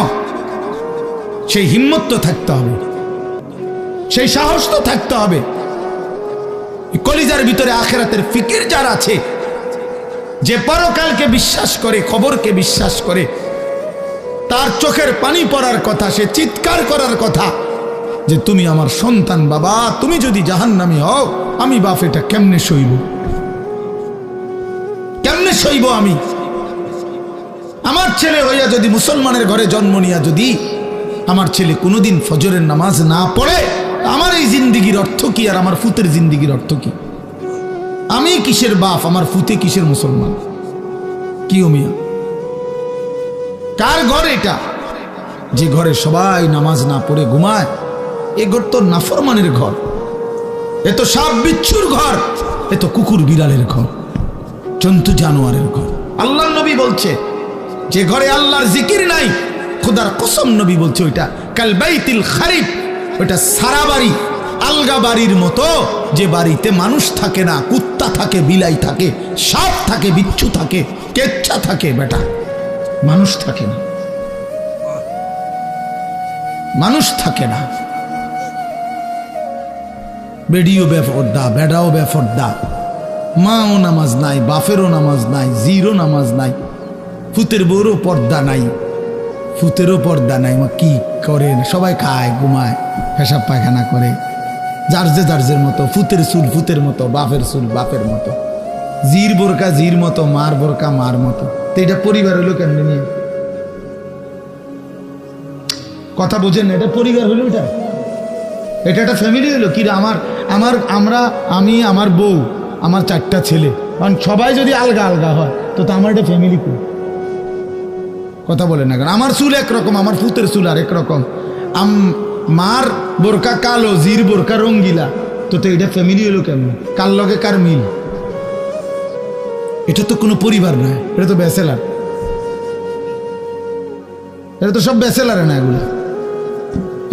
সেই হিম্মত তো থাকতে হবে, সেই সাহস তো থাকতে হবে। কলিজার ভিতরে আখিরাতের ফিকির যার আছে, যে পরকালকে বিশ্বাস করে, খবরকে বিশ্বাস করে, তার চোখের পানি পড়ার কথা, সে চিৎকার করার কথা যে তুমি আমার সন্তান বাবা, তুমি যদি জাহান্নামী হও, আমি বাপ এটা কেমনে সইব? কেমনে সইব আমি? আমার ছেলে হইয়া যদি মুসলমানের ঘরে জন্ম নিয়া যদি আমার ছেলে কোনোদিন ফজরের নামাজ না পড়ে, আমার এই জিন্দিগির অর্থ কি? আর আমার ফুতের জিন্দিগির অর্থ কি? আমি কিসের বাপ, আমার ফুতে কিসের মুসলমান? কি ও মিয়া, কার ঘর এটা? যে ঘরে সবাই নামাজ না পড়ে ঘুমায়, এ ঘর তো নাফরমানের ঘর, এ তো সাপ বিচ্ছুর ঘর, এ তো কুকুর বিড়ালের ঘর, জন্তু জানোয়ারের ঘর। আল্লাহর নবী বলছে যে ঘরে আল্লাহর জিকির নাই, খোদার কসম নবী বলছে ওইটা কাল বাইতিল খারিব, ওইটা সারা বাড়ি, আলগা বাড়ির মতো, যে বাড়িতে মানুষ থাকে না, কুত্তা থাকে, বিলাই থাকে, সাপ থাকে, বিচ্ছু থাকে, কেচ্ছা থাকে, বেটা মানুষ থাকে না, মানুষ থাকে না। বেডিও বেফরদা, বেডাও বেফরদা, মাও নামাজ নাই, বাপেরও নামাজ নাই, জিরো নামাজ নাই, ফুতের বউরও পর্দা নাই, ফুতেরও পর্দা নাই। মা কি করে? সবাই খায়, ঘুমায়, পেশাব পায়খানা করে, যার মতো। ফুতের চুল ফুতের মতো, বাপের চুল বাপের মতো, জির বোরকা জির মতো, মার বোরকা মার মতো। তো এটা পরিবার হইলো কেমনি নিয়ে? কথা বুঝেন না, এটা পরিবার হইলো? এটা একটা ফ্যামিলি হইলো কি? আমি, আমার বউ, আমার 4টা ছেলে, কারণ সবাই যদি আলগা আলগা হয় তো আমার এটা ফ্যামিলি কই? কথা বলেন না কেন? আমার চুল একরকম, আমার ফুতের চুল আর একরকম, মার বোরকা কালো, জির বোরকা রঙ্গিলা, তো এটা ফ্যামিলি হলো কেমন? কার লগে কার মিল? এটা তো কোনো পরিবার নয়, এটা তো ব্যাচেলার, এটা তো সব ব্যাচেলারে না। এগুলো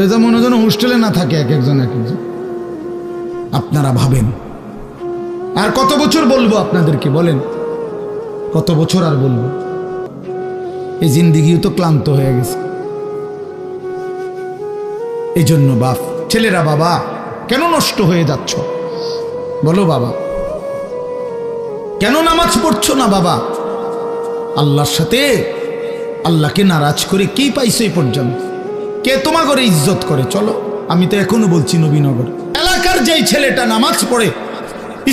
এটা মনে যেন হোস্টেলে না থাকে এক একজন। আপনারা ভাবেন, আর কত বছর বলবো আপনাদেরকে? বলেন কত বছর আর বলবো? এই জিন্দিগিও তো ক্লান্ত হয়ে গেছে। এই জন্য বাপ, ছেলেরা বাবা কেন নষ্ট হয়ে যাচ্ছ? বলো বাবা, কেন নামাজ পড়ছো না বাবা? আল্লাহর সাথে আল্লাহকে নারাজ করে কি পাইছো এই পর্যন্ত? কে তোমার ঘরে ইজ্জত করে? চলো, আমি তো এখনো বলছি নবীনগর এলাকার যেই ছেলেটা নামাজ পড়ে,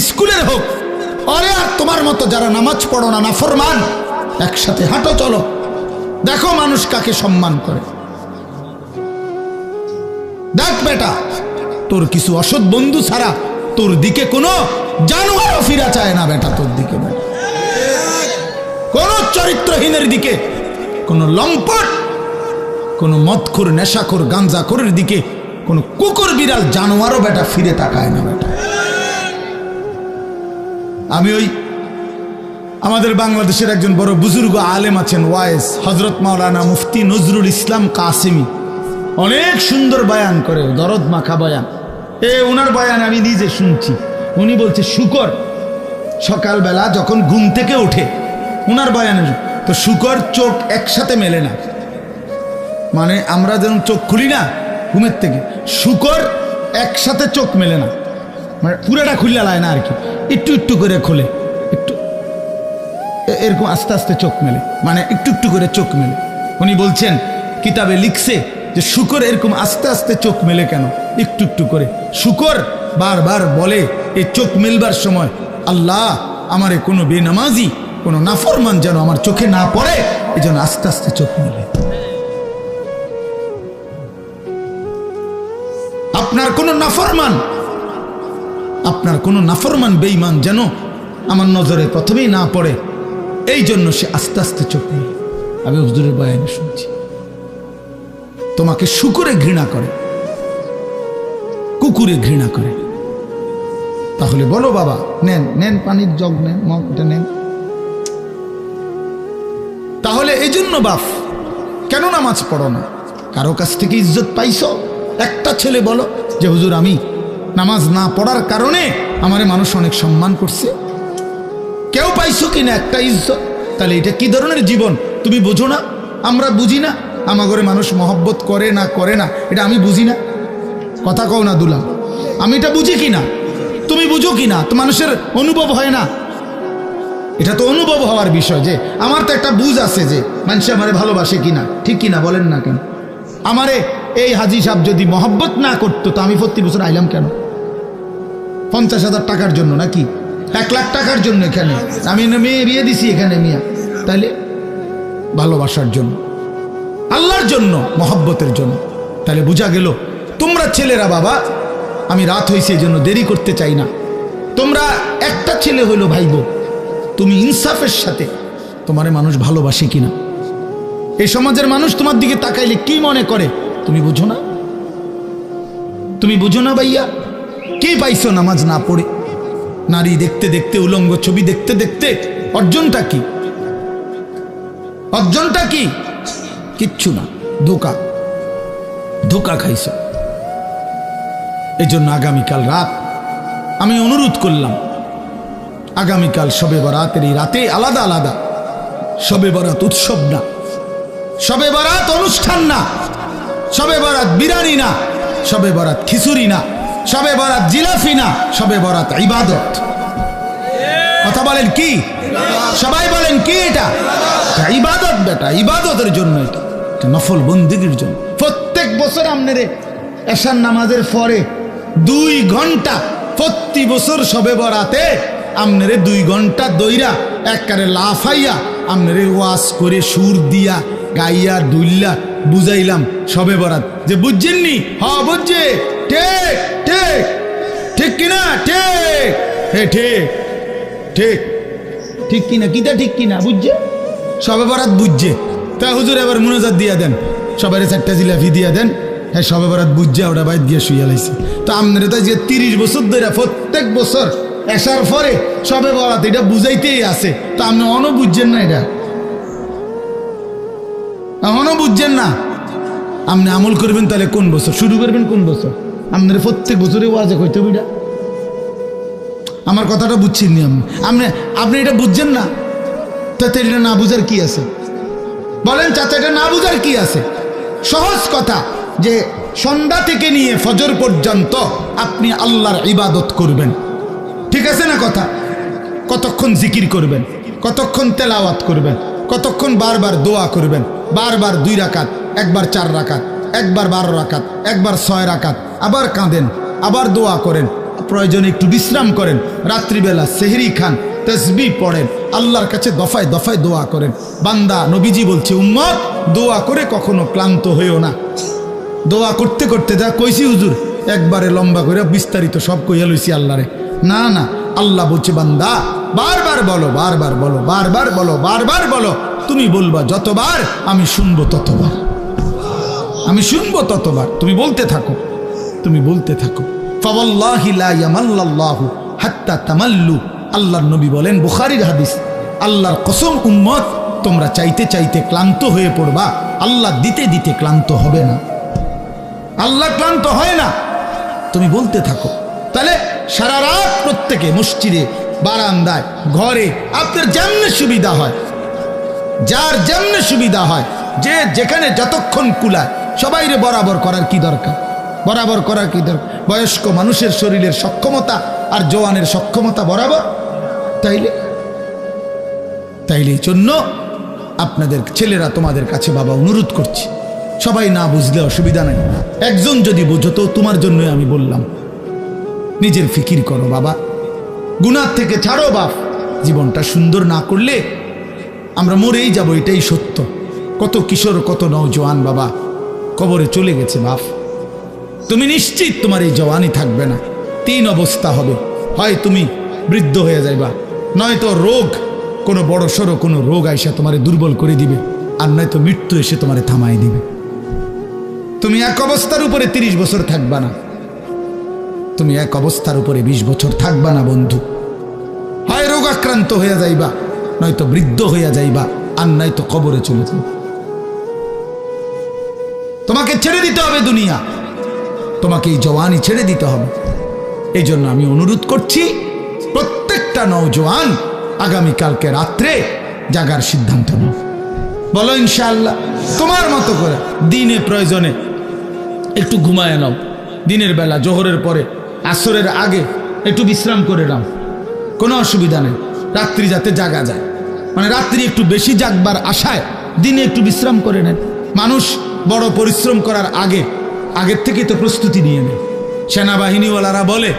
স্কুলের হোক, আরে আর তোমার মতো যারা নামাজ পড়ো না, নাফরমান, একসাথে হাঁটো, চলো, দেখো মানুষ কাকে সম্মান করে। দেখ বেটা, তোর কিছু অসৎ বন্ধু ছাড়া তোর দিকে কোনো জানোয়ারও ফিরা চায় না বেটা। তোর দিকে বেটা কোন চরিত্রহীনের দিকে, কোন লম্পট, কোন মদখোর, নেশাখোর, গাঞ্জাখোরের দিকে কোন কুকুর বিড়াল জানোয়ারও বেটা ফিরে তাকায় না বেটা। আমি ওই আমাদের বাংলাদেশের একজন বড় বুজুর্গ আলেম আছেন, ওয়াইস হজরত মাওলানা মুফতি নজরুল ইসলাম কাসেমি, অনেক সুন্দর বয়ান করে, দরদ মাখা বয়ান। ওনার বয়ান আমি নিজে শুনছি। উনি বলছে শুকর, সকালবেলা যখন ঘুম থেকে ওঠে, উনার বয়ানের তো শুকর চোখ একসাথে মেলে না, মানে আমরা যেমন চোখ খুলি না ঘুমের থেকে, শুকর একসাথে চোখ মেলে না, মানে পুরাটা খুললে লায় না আর কি, একটু একটু করে খোলে, একটু এরকম আস্তে আস্তে চোখ মেলে, মানে একটু একটু করে চোখ মেলে। উনি বলছেন কিতাবে লিখছে যে শুকর এরকম আস্তে আস্তে চোখ মেলে কেন, একটু একটু করে। শুকর বারবার বলে এই চোখ মেলবার সময়, আল্লাহ আমারে কোনো বেনামাজি কোনো নাফরমান যেন আমার চোখে না পড়ে, এই জন্য আস্তে আস্তে চোখ মেলে। আপনার কোনো নাফরমান বেঈমান যেন আমার নজরে প্রথমেই না পড়ে, এই জন্য সে আস্তে আস্তে চোখ মেলে। আমি হুজুরের বয়ানে শুনছি তোমাকে শুকরে ঘৃণা করে, কুকুরে ঘৃণা করে। তাহলে বলো বাবা, নেন নেন পানির জগ নেন, মগটা নেন। তাহলে এই জন্য বাপ কেন নামাজ পড়ো না? কারো কাছ থেকে ইজ্জত পাইছো? একটা ছেলে বলো যে হুজুর আমি নামাজ না পড়ার কারণে আমারে মানুষ অনেক সম্মান করছে, কেউ পাইছো কিনা একটা ইজ্জত? তাহলে এটা কি ধরনের জীবন তুমি বুঝো না? আমরা বুঝি না আমার ঘরে মানুষ মহব্বত করে না করে না, এটা আমি বুঝি না? কথা কও না দুলা, আমি এটা বুঝি কিনা, তুমি বুঝো কিনা? তো মানুষের অনুভব হয় না? এটা তো অনুভব হওয়ার বিষয় যে আমার তো একটা বুঝ আছে যে মানুষ আমারে ভালোবাসে কিনা, ঠিক কিনা বলেন না কেন? আমারে এই হাজি সাহেব যদি মহব্বত না করতো তো আমি প্রতি বছর আইলাম কেন? 50,000 টাকার জন্য নাকি 1 লাখ টাকার জন্য? এখানে আমি মেয়ে বিয়ে দিছি এখানে মিয়া, তাইলে ভালোবাসার জন্য, আল্লাহর জন্য, মহব্বতের জন্য। তাহলে বোঝা গেল তোমরা ছেলেরা বাবা, আমি রাত হয়েছে এই জন্য দেরি করতে চাই না, তোমরা একটা ছেলে হইলো ভাইবো, তুমি ইনসাফের সাথে তোমারে মানুষ ভালোবাসে কিনা, এই সমাজের মানুষ তোমার দিকে তাকাইলে কি মনে করে তুমি বুঝো না? তুমি বুঝো না ভাইয়া? কি পাইছো নামাজ না পড়ে? নারী দেখতে দেখতে, উলঙ্গ ছবি দেখতে দেখতে অর্জনটা কি? অর্জনটা কি? কিচ্ছু না, ধোকা, ধোকা খাইছো। এই জন্য আগামীকাল রাত আমি অনুরোধ করলাম, আগামীকাল শবে বরাতের এই রাতে আলাদা আলাদা, শবে বরাত উৎসব না, শবে বরাত অনুষ্ঠান না, শবে বরাত বিরিয়ানি না, শবে বরাত খিচুড়ি না, শবে বরাত জিলাফি না, শবে বরাত ইবাদত। কথা বলেন কি? সবাই বলেন কি? এটা ইবাদত বেটা, ইবাদতের জন্য, এটা নফল বন্দেগীর জন্য। প্রত্যেক বছর আপনারে এশার নামাজের পরে 2 ঘন্টা প্রতি বছর শবে বরাতে আপনারে 2 ঘন্টা দইরা একবারে লাফাইয়া আপনারে ওয়াজ করে সুর দিয়া গাইয়া দুইল্লা বুঝাইলাম শবে বরাত, যে বুঝছেননি? হ্যাঁ বুঝছে, ঠিক ঠিক ঠিক কিনা? ঠিক, হ্যাঁ ঠিক ঠিক ঠিক কিনা? কিটা ঠিক কিনা? বুঝছে শবে বরাত, বুঝছে। তা হুজুর এবার মুনাজাত দিয়া দেন, সবাই 4টা জিলাফি দিয়া দেন, হ্যাঁ শবে বরাত বুঝছে, ওটা বাইর দিয়ে শুয়ে লাইছে। তো আপনারা তো যে 30 বছর ধরে প্রত্যেক বছর এসার পরে শবে বরাত এটা বুঝাইতেই আছে, তো আপনি অন বুঝছেন না? এটা এখনো বুঝছেন না? আপনি আমল করবেন তাহলে কোন বছর শুরু করবেন? কোন বছর? আপনার প্রত্যেক বছরে ওয়াজে কইতে বিটা, আমার কথাটা বুঝছেন নি আপনি? আপনি এটা বুঝছেন না, তাতে এটা না বুঝার কি আছে? বলেন চাচা, এটা না বুঝার কি আছে? সহজ কথা যে সন্ধ্যা থেকে নিয়ে ফজর পর্যন্ত আপনি আল্লাহর ইবাদত করবেন, ঠিক আছে না কথা? কতক্ষণ জিকির করবেন, কতক্ষণ তেলাওয়াত করবেন, কতক্ষণ বারবার দোয়া করবেন, বারবার 2 রাকাত, একবার 4 রাকাত, একবার 12 রাকাত, একবার 6 রাকাত, আবার কাঁদেন, আবার দোয়া করেন, প্রয়োজনে একটু বিশ্রাম করেন, রাত্রিবেলা সেহরি খান, তসবিহ পড়েন, আল্লাহর কাছে দফায় দফায় দোয়া করেন। বান্দা নবীজি বলছে, উম্মত দোয়া করে কখনো ক্লান্ত হইও না। দোয়া করতে করতে যা কইছি হুজুর একবারে লম্বা করে বিস্তারিত সব কইয়া লইছি আল্লাহরে, না না, আল্লাহ বলছে বান্দা বারবার বলো, বারবার বলো, বারবার বলো, বারবার বলো, তুমি বলবা যতবার আমি শুনবো ততবার, আমি শুনবো ততবার, তুমি বলতে থাকো, তুমি বলতে থাকো। ফাওয়াল্লাহি লা ইয়ামাল্লাল্লাহু হাত্তা তামাল্লু, আল্লাহর নবী বলেন, বুখারীর হাদিস, আল্লাহর কসম উম্মত তোমরা চাইতে চাইতে ক্লান্ত হয়ে পড়বা, আল্লাহ দিতে দিতে ক্লান্ত হবে না, আল্লাহ ক্লান্ত হয় না, তুমি বলতে থাকো। তাহলে সারা রাত প্রত্যেকে মসজিদে বারান্দায়, ঘরে, আপনার যেমনে সুবিধা হয়, যার যেমনে সুবিধা হয়, যে যেখানে যতক্ষণ কুলায়, সবাইরে বরাবর করার কি দরকার? বরাবর করার কি দরকার? বয়স্ক মানুষের শরীরের সক্ষমতা আর জওয়ানের সক্ষমতা বরাবর। তাইলে এই জন্য আপনাদের ছেলেরা তোমাদের কাছে বাবা অনুরোধ করছি, সবাই না বুঝলে অসুবিধা নাই, একজন যদি বুঝতো, তোমার জন্যই আমি বললাম, নিজের ফিকির করো বাবা, গুনাহ থেকে ছাড়ো বাপ। জীবনটা সুন্দর না করলে আমরা মরেই যাব, এটাই সত্য। কত কিশোর, কত নওজোয়ান বাবা কবরে চলে গেছে বাপ। তুমি নিশ্চিত তোমার এই জওয়ানি থাকবে না, 3 অবস্থা হবে, হয় তুমি বৃদ্ধ হয়ে যাইবা, নয়তো রোগ, কোনো বড় সড়ো কোনো রোগ আইসা তোমারে দুর্বল করে দিবে, আর নয়তো মৃত্যু এসে তোমারে থামাই দিবে। তুমি এক অবস্থার উপরে 30 বছর থাকবা না, তুমি এক অবস্থার উপরে 20 বছর থাকবা না বন্ধু। হয় রোগ আক্রান্ত হইয়া যাইবা, নয়তো বৃদ্ধ হইয়া যাইবা, আর নয়তো কবরে চলে যাইবা। তোমাকে ছেড়ে দিতে হবে দুনিয়া, তোমাকে এই জওয়ানি ছেড়ে দিতে হবে। এই জন্য আমি অনুরোধ করছি, প্রত্যেকটা নওজোয়ান আগামীকালকে রাত্রে জাগার সিদ্ধান্ত নাও। বলো ইনশাআল্লাহ। তোমার মতো করে দিনে প্রয়োজনে একটু ঘুমায় নাও, দিনের বেলা জোহরের পরে আসরের আগে একটু বিশ্রাম করে নাও, কোনো অসুবিধা নেই। রাত্রি যাতে জাগা যায়, মানে রাত্রি একটু বেশি জাগবার আশায় দিনে একটু বিশ্রাম করে নেন। মানুষ বড় পরিশ্রম করার আগের থেকে তো প্রস্তুতি নিয়ে নেয়। সেনাবাহিনীওয়ালারা বলে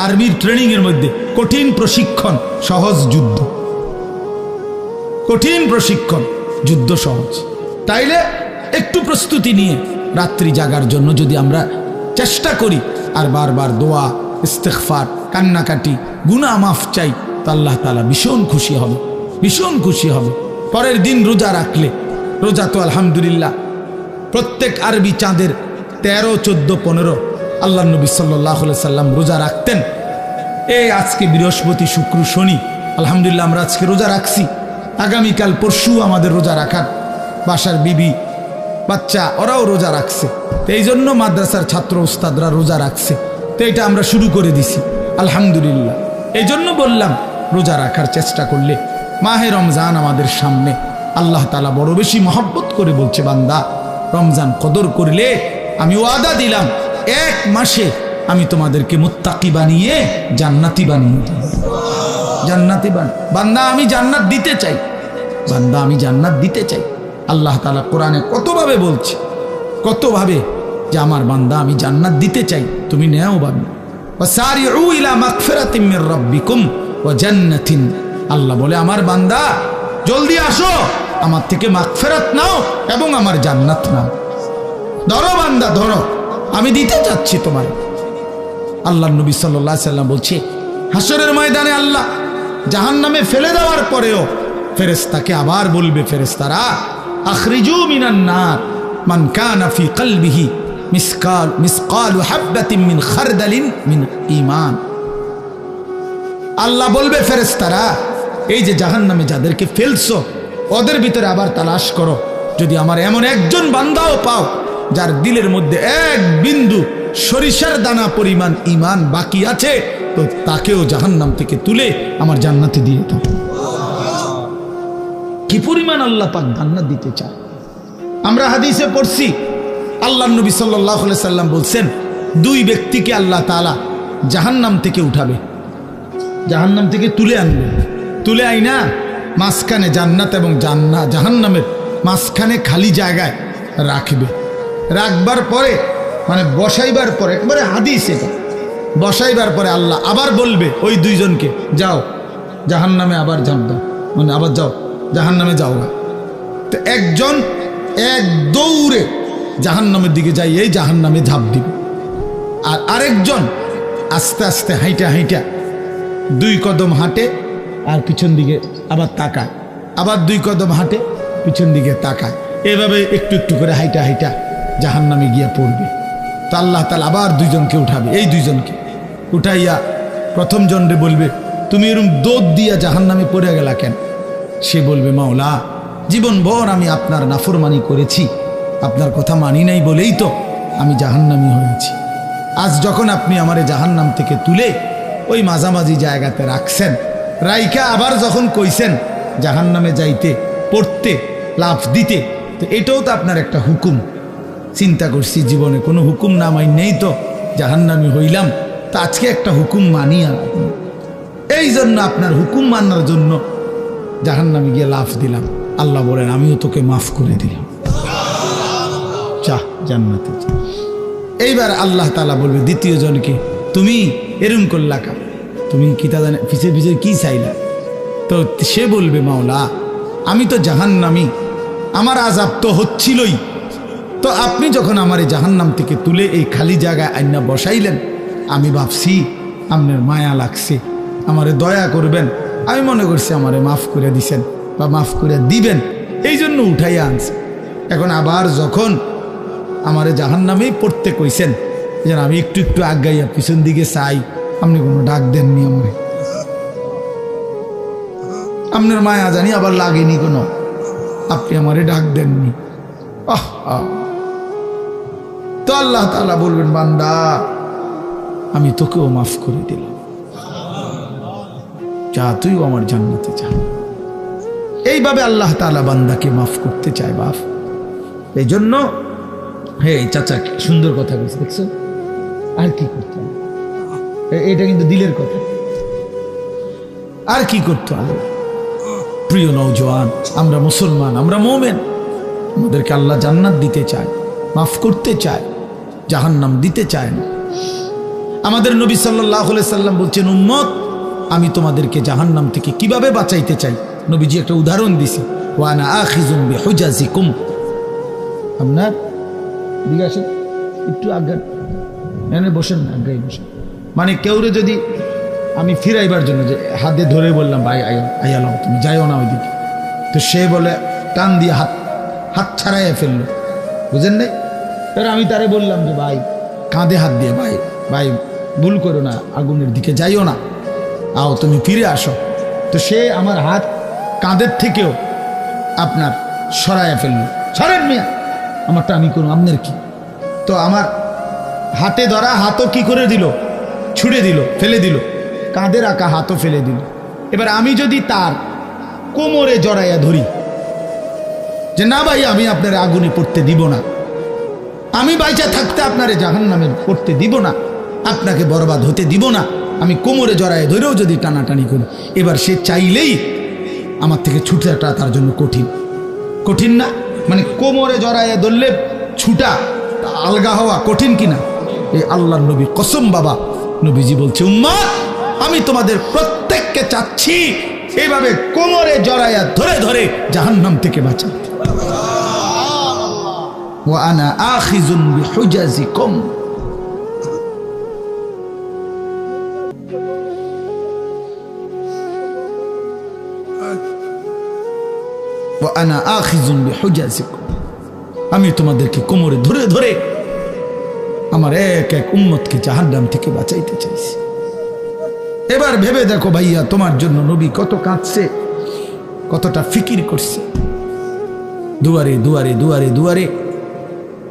আর্মির ট্রেনিংয়ের মধ্যে কঠিন প্রশিক্ষণ, সহজ যুদ্ধ। কঠিন প্রশিক্ষণ, যুদ্ধ সহজ। তাইলে একটু প্রস্তুতি নিয়ে রাত্রি জাগার জন্য যদি আমরা চেষ্টা করি, আর বারবার দোয়া, ইস্তেগফার, কান্নাকাটি, গুনাহ মাফ চাই, তো আল্লাহ তাআলা ভীষণ খুশি হবে, ভীষণ খুশি হবে। পরের দিন রোজা রাখলে, রোজা তো আলহামদুলিল্লাহ প্রত্যেক আরবি চাঁদের 13, 14, 15 আল্লাহ নবী সাল্লাল্লাহু আলাইহি সাল্লাম রোজা রাখতেন। এই আজকে বৃহস্পতি, শুক্র, শনি, আলহামদুলিল্লাহ আমরা আজকে রোজা রাখছি। আগামীকাল পরশু আমাদের রোজা রাখার, বাসার বিবি বাচ্চা ওরাও রোজা রাখছে। তো এই জন্য মাদ্রাসার ছাত্র উস্তাদরা রোজা রাখছে, তো এটা আমরা শুরু করে দিছি আলহামদুলিল্লাহ। এই জন্য বললাম, রোজা রাখার চেষ্টা করলে, মাহে রমজান আমাদের সামনে, আল্লাহ তাআলা বড় বেশি মহব্বত করে বলছে, বান্দা রমজান কদর করলে আমি ওয়াদা দিলাম 1 মাসে আমি তোমাদেরকে মুত্তাকি বানিয়ে জান্নাতি বানিয়ে দেব। জান্নাতি বান্দা আমি জান্নাত দিতে চাই, বান্দা আমি জান্নাত দিতে চাই। আল্লাহ তাআলা কোরআনে কতভাবে বলছে, কতভাবে যে আমার বান্দা আমি জান্নাত দিতে চাই, তুমি নেও বান্দা। ওয়াসারিউ ইলা মাগফিরাতিম মির রাব্বিকুম ওয়া জান্নাতিন, আল্লাহ বলে আমার বান্দা জলদি আসো, আমার থেকে মাগফিরাত নাও এবং আমার জান্নাত নাও। ধরো বান্দা ধরো, আমি দিতে চাচ্ছি তোমার। আল্লাহ নবী সাল্লাল্লাহু আলাইহি সাল্লাম বলছে, হাসরের ময়দানে আল্লাহ জাহান্নামে ফেলে দেওয়ার পরেও ফেরেশতাকে আবার বলবে, ফেরেশতারা আখরিজু মিনান নার মান কানা ফি কলবিহি মিসকালু হাববাতিন মিন খারদালিন মিন ঈমান। আল্লাহ বলবে, ফেরেশতারা এই যে জাহান্নামে যাদেরকে ফেলছো, ওদের ভিতরে আবার তালাশ করো, যদি আমার এমন একজন বান্দাও পাও যার দিলের মধ্যে 1 বিন্দু সরিষার দানা পরিমাণ ঈমান বাকি আছে, তো তাকেও জাহান্নাম থেকে তুলে আমার জান্নাতে দিয়ে দাও। কি পরিমাণ আল্লাহ পাক জান্নাত দিতে চায়। আমরা হাদিসে পড়ছি, আল্লাহ নবী সাল্লাল্লাহু আলাইহি সাল্লাম বলছেন, 2 ব্যক্তিকে আল্লাহ তাআলা জাহান্নাম থেকে উঠাবে, জাহান্নাম থেকে তুলে আনবে, তুলে আইনা মাঝখানে জান্নাত এবং জাহান্নামের মাঝখানে খালি জায়গায় রাখবে। রাখবার পরে, মানে বসাইবার পরে, একবারে হাদিস এটা, বসাইবার পরে আল্লাহ আবার বলবে ওই 2 জনকে, যাও জাহান্নামে আবার ঝাঁপ দাও, মানে আবার যাও জাহান্নামে যাও। তো একজন এক দৌড়ে জাহান্নামের দিকে যাই, এই জাহান্নামে ঝাঁপ দিবে, আর আরেকজন আস্তে আস্তে হাইটা হাইটা 2 কদম হাঁটে আর পিছন দিকে আবার তাকায়, আবার 2 কদম হাঁটে পিছন দিকে তাকায়, এভাবে একটু একটু করে হাইটা হাইটা জাহান্নামে গিয়ে পড়বে। তো আল্লাহ তাআলা আবার 2 জনকে উঠাবে, এই 2 জনকে উঠাইয়া প্রথম জনরে বলবে, তুমি এরকম দৌড় দিয়া জাহান্নামে পড়ে গেলা কেন? সে বলবে, মাওলা জীবনভর আমি আপনার নাফরমানি করেছি, আপনার কথা মানি নাই বলেই তো আমি জাহান্নামী হয়েছি। আজ যখন আপনি আমারে জাহান্নাম থেকে তুলে ওই মাঝামাঝি জায়গাতে রাখছেন, রাইকা আবার যখন কইছেন জাহান্নামে যাইতে, পড়তে, লাফ দিতে, তো এটাও তো আপনার একটা হুকুম। চিন্তা করছি জীবনে কোনো হুকুম না মাইনেই তো জাহান্নামী হইলাম, তা আজকে একটা হুকুম মানি। আর এই জন্য আপনার হুকুম মানার জন্য জাহান্নামে গিয়ে লাফ দিলাম। আল্লাহ বলেন আমিও তোকে মাফ করে দিলাম, যা জান্নাতে যা। এইবার আল্লাহ তাআলা বলবে দ্বিতীয় জনকে, তুমি এরম করলা কা, তুমি কি তা জানে পিছিয়ে পিছিয়ে কি চাইলা? তো সে বলবে মাওলা আমি তো জাহান্নামী, আমার আযাব তো হচ্ছিলই, তো আপনি যখন আমার এই জাহান্নাম থেকে তুলে এই খালি জায়গায় আইনা বসাইলেন, আমি ভাবছি আপনার মায়া লাগছে, আমারে দয়া করবেন, আমি মনে করছি আমারে মাফ করে দিছেন বা মাফ করে দিবেন, এই জন্য উঠাইয়া আনছে। এখন আবার যখন আমারে জাহান্নামেই পড়তে কইছেন, যেন আমি একটু একটু আগাইয়া পিছন দিকে চাই, আপনি কোনো ডাক দেননি আমারে, আপনার মায়া জানি আবার লাগেনি কোনো, আপনি আমারে ডাক দেননি। তো আল্লাহ তাআলা বলবেন বান্দা আমি তোকেও মাফ করে দিলাম, যা তুইও আমার জান্নাতে যা। এইভাবে আল্লাহ তাআলা বান্দাকে মাফ করতে চায় বাপ। এই জন্য হে চাচা সুন্দর কথা বলছে, দেখছো? আর কি করতে হবে, এটা কিন্তু দিলের কথা। আর কি করতে হবে? প্রিয় নওজোয়ান, আমরা মুসলমান, আমরা মুমিন, আমাদেরকে আল্লাহ জান্নাত দিতে চায়, মাফ করতে চায়, জাহান্নাম দিতে চায় না। আমাদের নবী সাল্লাল্লাহু আলাইহি সাল্লাম বলছেন উম্মত আমি তোমাদেরকে জাহান্নাম থেকে কিভাবে বাঁচাইতে চাই। নবীজি একটা উদাহরণ দিছে, ওয়া আনা আখিযুম বিহুজাজিকুম। আপনার দিকে আসেন, একটু আগে এনে বসেন না, আগে বসেন। মানে কেউরে যদি আমি ফিরাইবার জন্য যে হাতে ধরে বললাম ভাই আয়ালাও তুমি যাইও না ওইদিকে, তো সে বলে টান দিয়ে হাত ছাড়াইয়া ফেললো, বুঝেন নাই? এবার আমি তারে বললাম যে ভাই কাঁধে হাত দিয়ে, ভাই ভাই ভুল করো না, আগুনের দিকে যাইও না, আও তুমি ফিরে আসো। তো সে আমার হাত কাঁধের থেকেও আপনার সরাইয়া ফেললো, সরেন মিয়া, আমারটা আমি করুন, আপনার কি? তো আমার হাতে ধরা হাতও কি করে দিল, ছুড়ে দিল, ফেলে দিল, কাঁধে রাখা হাতও ফেলে দিল। এবার আমি যদি তার কোমরে জড়াইয়া ধরি যে না ভাই আমি আপনার আগুনে পড়তে দিব না, আমি বাইচা থাকতে আপনারে জাহান্নামে পড়তে দিব না, আপনাকে বরবাদ হতে দিব না, আমি কোমরে জড়াইয়া ধরেও যদি টানাটানি করি, এবার সে চাইলেই আমার থেকে ছুটাটা তার জন্য কঠিন, কঠিন না? মানে কোমরে জড়াইয়া ধরলে ছুটা আলগা হওয়া কঠিন কিনা? এই আল্লাহর নবী কসম বাবা, নবীজি বলছে উম্মত আমি তোমাদের প্রত্যেককে চাচ্ছি এইভাবে কোমরে জড়াইয়া ধরে ধরে জাহান্নাম থেকে বাঁচাতে। ওয়া আনা আখিযুন বিহুজাজিকুম। ওয়া আনা আখিযুন বিহুজাজিকুম, আমি তোমাদেরকে কোমরে ধরে ধরে আমার এক এক উম্মতকে জাহান্নাম থেকে বাঁচাইতে চাইছি। এবার ভেবে দেখো ভাইয়া, তোমার জন্য নবী কত কাঁদছে, কতটা ফিকির করছে। দুয়ারে দুয়ারে দুয়ারে দুয়ারে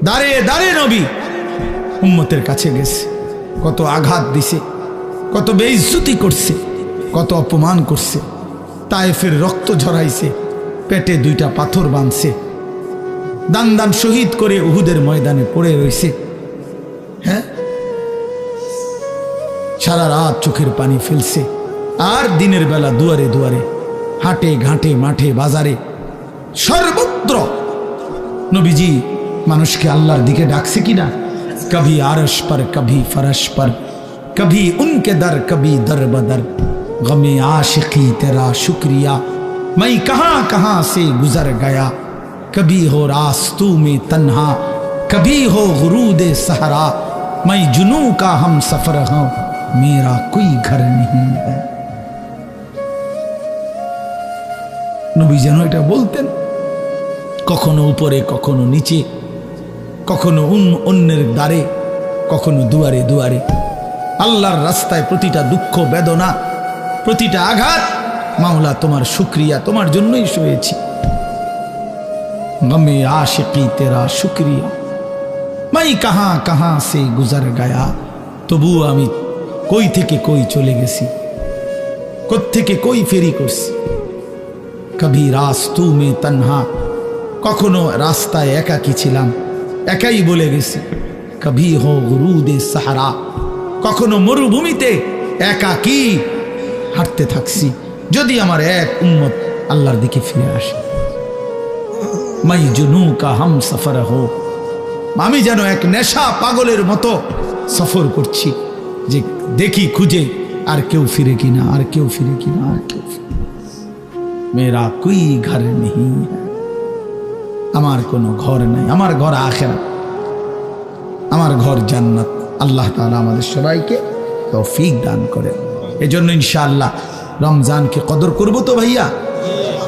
দাঁড়িয়ে দাঁড়িয়ে নবী উম্মতের কাছে গেছে, কত আঘাত দিছে, কত বেইজ্জতি করছে, কত অপমান করছে, তায়েফের রক্ত ঝরাইছে, পেটে 2টা পাথর বাঁধছে, দান দান শহীদ করে উহুদের ময়দানে পড়ে রয়েছে। হ্যাঁ, সারা রাত চোখের পানি ফেলছে, আর দিনের বেলা দুয়ারে দুয়ারে, হাটে ঘাটে, মাঠে বাজারে, সর্বত্র নবীজি মানুষকে আল্লাহর দিকে ডাকছে কিনা? কভি আরশ পর, কভি ফরশ পর, কভি উনকে দর, কভি দর বদর, গমে आशिकी तेरा शुक्रिया, मैं कहां कहां से गुजर गया, कभी हो रास्तों में तन्हा, कभी हो गुरूद सहरा, मैं जुनू का हम सफर हूं, मेरा कोई घर नहीं है। নবী যেন এটা বলতেন, কখনো উপরে, কখনো নিচে, কখনো অন্যের দ্বারে, কখনো দুয়ারে দুয়ারে, আল্লাহর রাস্তায় প্রতিটা দুঃখ বেদনা, প্রতিটা আঘাত, মাওলা তোমার শুকরিয়া, তোমার জন্যই সয়েছি। গমে आशिकी तेरा शुक्रिया, मैं कहां कहां से गुजर गया, তবু আমি কই থেকে কই চলে গেছি। কোত্থেকে কই ফেরি করছি। কবি রাস্তু মে তন্হা, কখনো রাস্তায় একাকী ছিলাম, একাই বলে গেছি। কবি হো গুরুদে সাহারা, কখনো মরুভূমিতে একাকী হাঁটতে থাকছি। যদি আমার এক উম্মত আল্লাহর দিকে ফিরে আসে, মাই জুনু কা হাম সফর হো, আমি যেন এক নেশা পাগলের মতো সফর করছি, যে দেখি খুঁজে আর কেউ ফিরে কিনা, আর কেউ ফিরে কিনা, আর কেউ ফিরে। মেরা কোই ঘর নেই, আমার কোনো ঘর নাই, আমার ঘর আখিরাত, আমার ঘর জান্নাত। আল্লাহ তাআলা আমাদের সবাইকে তৌফিক দান করেন। এজন্য ইনশাআল্লাহ রমজানকে কদর করব তো ভাইয়া।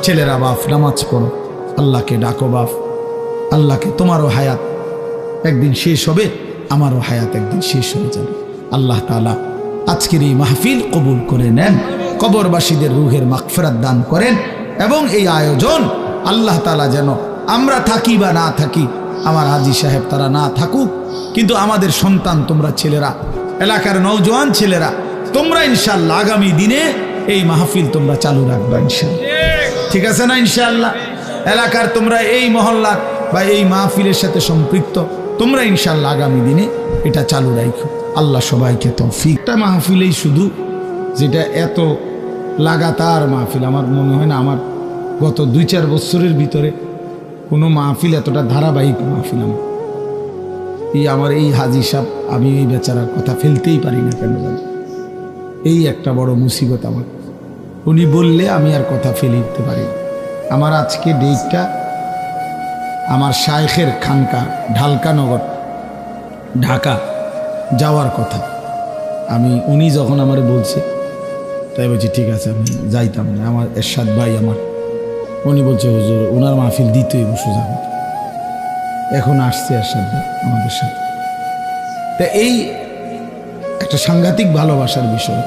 ছেলেরা বাপ নামাজ পড়ো, আল্লাহকে ডাকো বাপ, আল্লাহকে। তোমারও হায়াত একদিন শেষ হবে, আমারও হায়াত একদিন শেষ হয়ে যাবে। আল্লাহ তাআলা আজকের এই মাহফিল কবুল করে নেন, কবরবাসীদের রুহের মাগফিরাত দান করেন, এবং এই আয়োজন আল্লাহ তাআলা যেন আমরা থাকি বা না থাকি, আমার হাজী সাহেব তারা না থাকুক, কিন্তু আমাদের সন্তান, তোমরা ছেলেরা, এলাকার নওজোয়ান ছেলেরা, তোমরা ইনশাআল্লাহ আগামী দিনে এই মাহফিল তোমরা চালু রাখবা ইনশাআল্লাহ। ঠিক আছে না? ইনশাআল্লাহ এলাকার তোমরা এই মহল্লার বা এই মাহফিলের সাথে সম্পৃক্ত, তোমরা ইনশাআল্লাহ আগামী দিনে এটা চালু রাখো। আল্লাহ সবাইকে তৌফিক। একটা মাহফিলেই শুধু, যেটা এত লাগাতার মাহফিল, আমার মনে হয় না আমার গত 2-4 বছরের ভিতরে কোনো মাহফিল এতটা ধারাবাহিক মাহফিল আমার এই হাজী সাহেব, আমি এই বেচারার কথা ফেলতেই পারি না কেন জানি, এই একটা বড় মুসিবত আমার। উনি বললে আমি আর কথা ফেলে দিতে পারি না। আমার আজকে ডেটটা আমার শায়েখের খানকা ঢালকানগর ঢাকা যাওয়ার কথা। উনি যখন আমার বলছে, তাই বলছি ঠিক আছে আমি যাইতাম না। আমার এরশাদ ভাই আমার, উনি বলছে হুজুর ওনার মাহফিল দিতেই বসে যাবে। এখন আসছে এরশাদ ভাই আমাদের সাথে। তা এই একটা সাংঘাতিক ভালোবাসার বিষয়।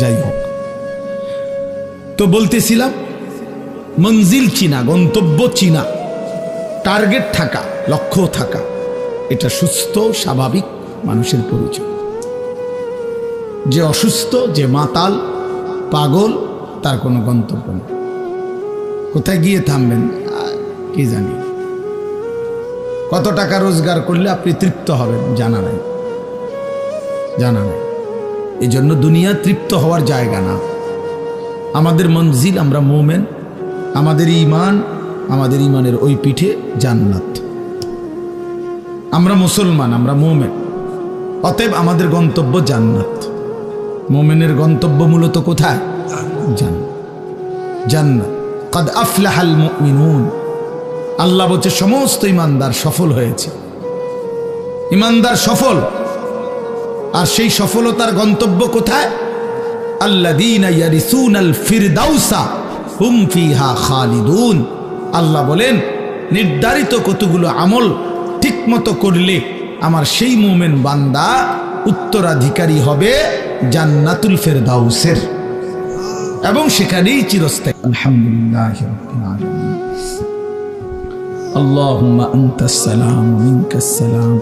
যাই হোক, তো বলতেছিলাম মঞ্জিল চিনা, গন্তব্য চিনা, টার্গেট থাকা, লক্ষ্য থাকা, এটা সুস্থ স্বাভাবিক মানুষের পরিচয়। যে অসুস্থ, যে মাতাল পাগল, তার কোনো গন্তব্য নেই। কোথায় গিয়ে থামবেন কি জানি, কত টাকা রোজগার করলে আপনি তৃপ্ত হবেন জানা নাই, জানা নাই। এই জন্য দুনিয়া তৃপ্ত হওয়ার জায়গা না। আমাদের মঞ্জিল, আমরা মুমিন, আমাদের ঈমান, আমাদের ঈমানের ওই পিঠে জান্নাত। আমরা মুসলমান, আমরা মুমিন, অতএব আমাদের গন্তব্য জান্নাত। মুমিনের গন্তব্য মূলত কোথায়? জান্নাত, জান্নাত। কদ আফলাহাল মুমিনুন, আল্লাহ বলছে সমস্ত ঈমানদার সফল হয়েছে, ঈমানদার সফল। আর সেই সফলতার গন্তব্য কোথায়? আল্লাযীনা ইয়ারিসুনাল ফিরদাউসা হুম ফিহা খালিদুন। আল্লাহ বলেন নির্ধারিত কতগুলো আমল ঠিকমতো করলে আমার সেই মুমিন বান্দা উত্তরাধিকারী হবে জান্নাতুল ফিরদাউসের, এবং সেখানেই চিরস্থায়ী। আলহামদুলিল্লাহি রাব্বিল আলামিন। আল্লাহুম্মা আনতাস সালাম ওয়া মিনকাস সালাম,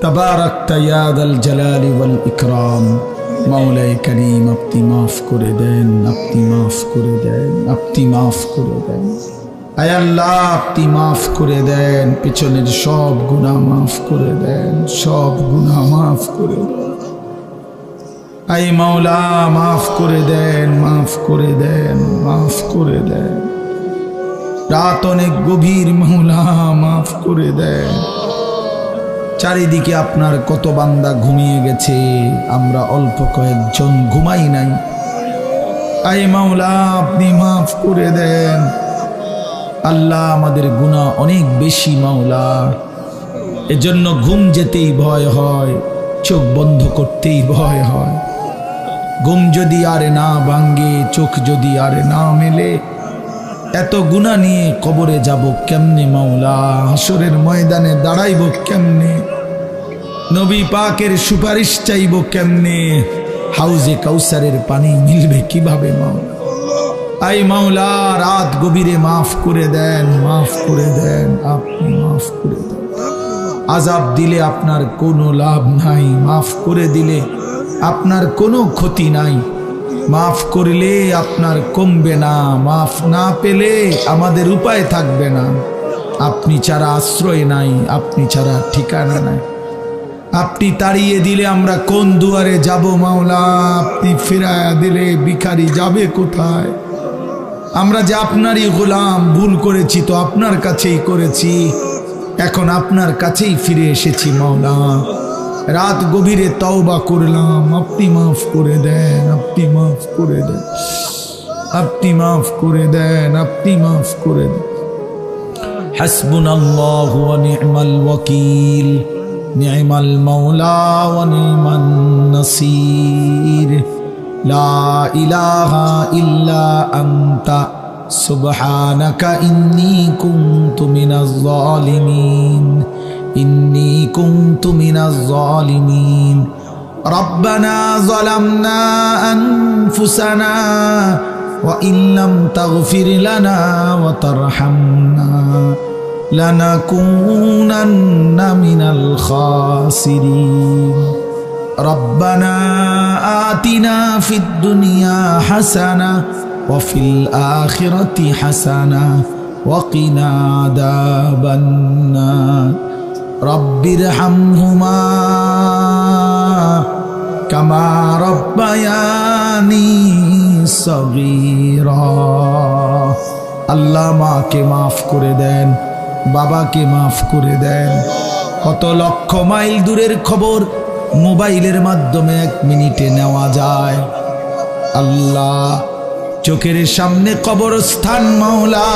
তাবারাকতা ইয়া যাল জালালি ওয়াল ইকরাম। মাওলায়ে কারীম আপনি মাফ করে দেন, আপনি মাফ করে দেন, আপনি মাফ করে দেন। আয় আল্লাহ আপনি মাফ করে দেন, পিছনের সব গুনাহ মাফ করে দেন, সব গুনাহ মাফ করে দেন। আয় মাওলা মাফ করে দেন, মাফ করে দেন, মাফ করে দেন। রাত অনেক গভীর, মাওলা মাফ করে দেন। চারিদিকে আপনার কত বান্দা ঘুমিয়ে গেছে, আমরা অল্প কয়েকজন ঘুমাই নাই। আয় মাওলা আপনি মাফ করে দেন। আল্লাহ আমাদের গুনাহ অনেক বেশি মাওলা, এজন্য ঘুম যেতেই ভয় হয়, চোখ বন্ধ করতেই ভয় হয়। ঘুম যদি আরে না ভাঙ্গে, চোখ যদি আরে না মেলে, এত গুনাহ নিয়ে কবরে যাব কেমনে মাওলা? হাসরের ময়দানে দাঁড়াইব কেমনে? নবী পাকের সুপারিশ চাইব কেমনে? হাউজে কাউসারের পানি মিলবে কিভাবে মাওলা? আই মাওলা রাত গভীরে মাফ করে দেন, মাফ করে দেন, আপনি মাফ করে দেন। আযাব দিলে আপনার কোনো লাভ নাই, মাফ করে দিলে আপনার কোনো ক্ষতি নাই, মাফ করলে আপনার কমবে না, মাফ না পেলে আমাদের উপায় থাকবে না। আপনি ছাড়া আশ্রয় নাই, আপনি ছাড়া ঠিকানা নাই। আপনি তাড়িয়ে দিলে আমরা কোন দুয়ারে যাব মাওলা? আপনি ফিরায়া দিলে ভিখারি যাবে কোথায়? আমরা যে আপনারই গোলাম, ভুল করেছি তো আপনার কাছেই করেছি, এখন আপনার কাছেই ফিরে এসেছি মাওলা। রাত গভীরে তওবা করলাম, আপনি মাফ করে দেন, আপনি মাফ করে দেন, আপনি মাফ করে দেন, আপনি মাফ করে দেন। হাসবুনাল্লাহু ওয়া নি'মাল ওয়াকিল, নি'মাল মাওলা ওয়া নি'মান নাসির। লা ইলাহা ইল্লা আনতা সুবহানাকা ইন্নী কুনতু মিনাজ জালিমিন, ইন্নী কুনতু মিনাজ জালিমিন। রব্বানা যালামনা আনফুসানা ওয়া ইল্লাম তাগফির লানা ওয়া তারহামনা লানাকুনান্না মিনাল খাসিরিন। রব্বানা আতিনা ফিদ দুনিয়া হাসানা ওয়া ফিল আখিরাতি হাসানা ওয়া কিনা আযাবান নার। রব্বিরহামহুমা কামা রব্বায়ানি সগীরা। আল্লাহ মাকে মাফ করে দেন, বাবাকে মাফ করে দেন। কত লক্ষ মাইল দূরের খবর মোবাইলের মাধ্যমে 1 মিনিটে নেওয়া যায়। আল্লাহ চোখের সামনে কবরস্থান মাওলা,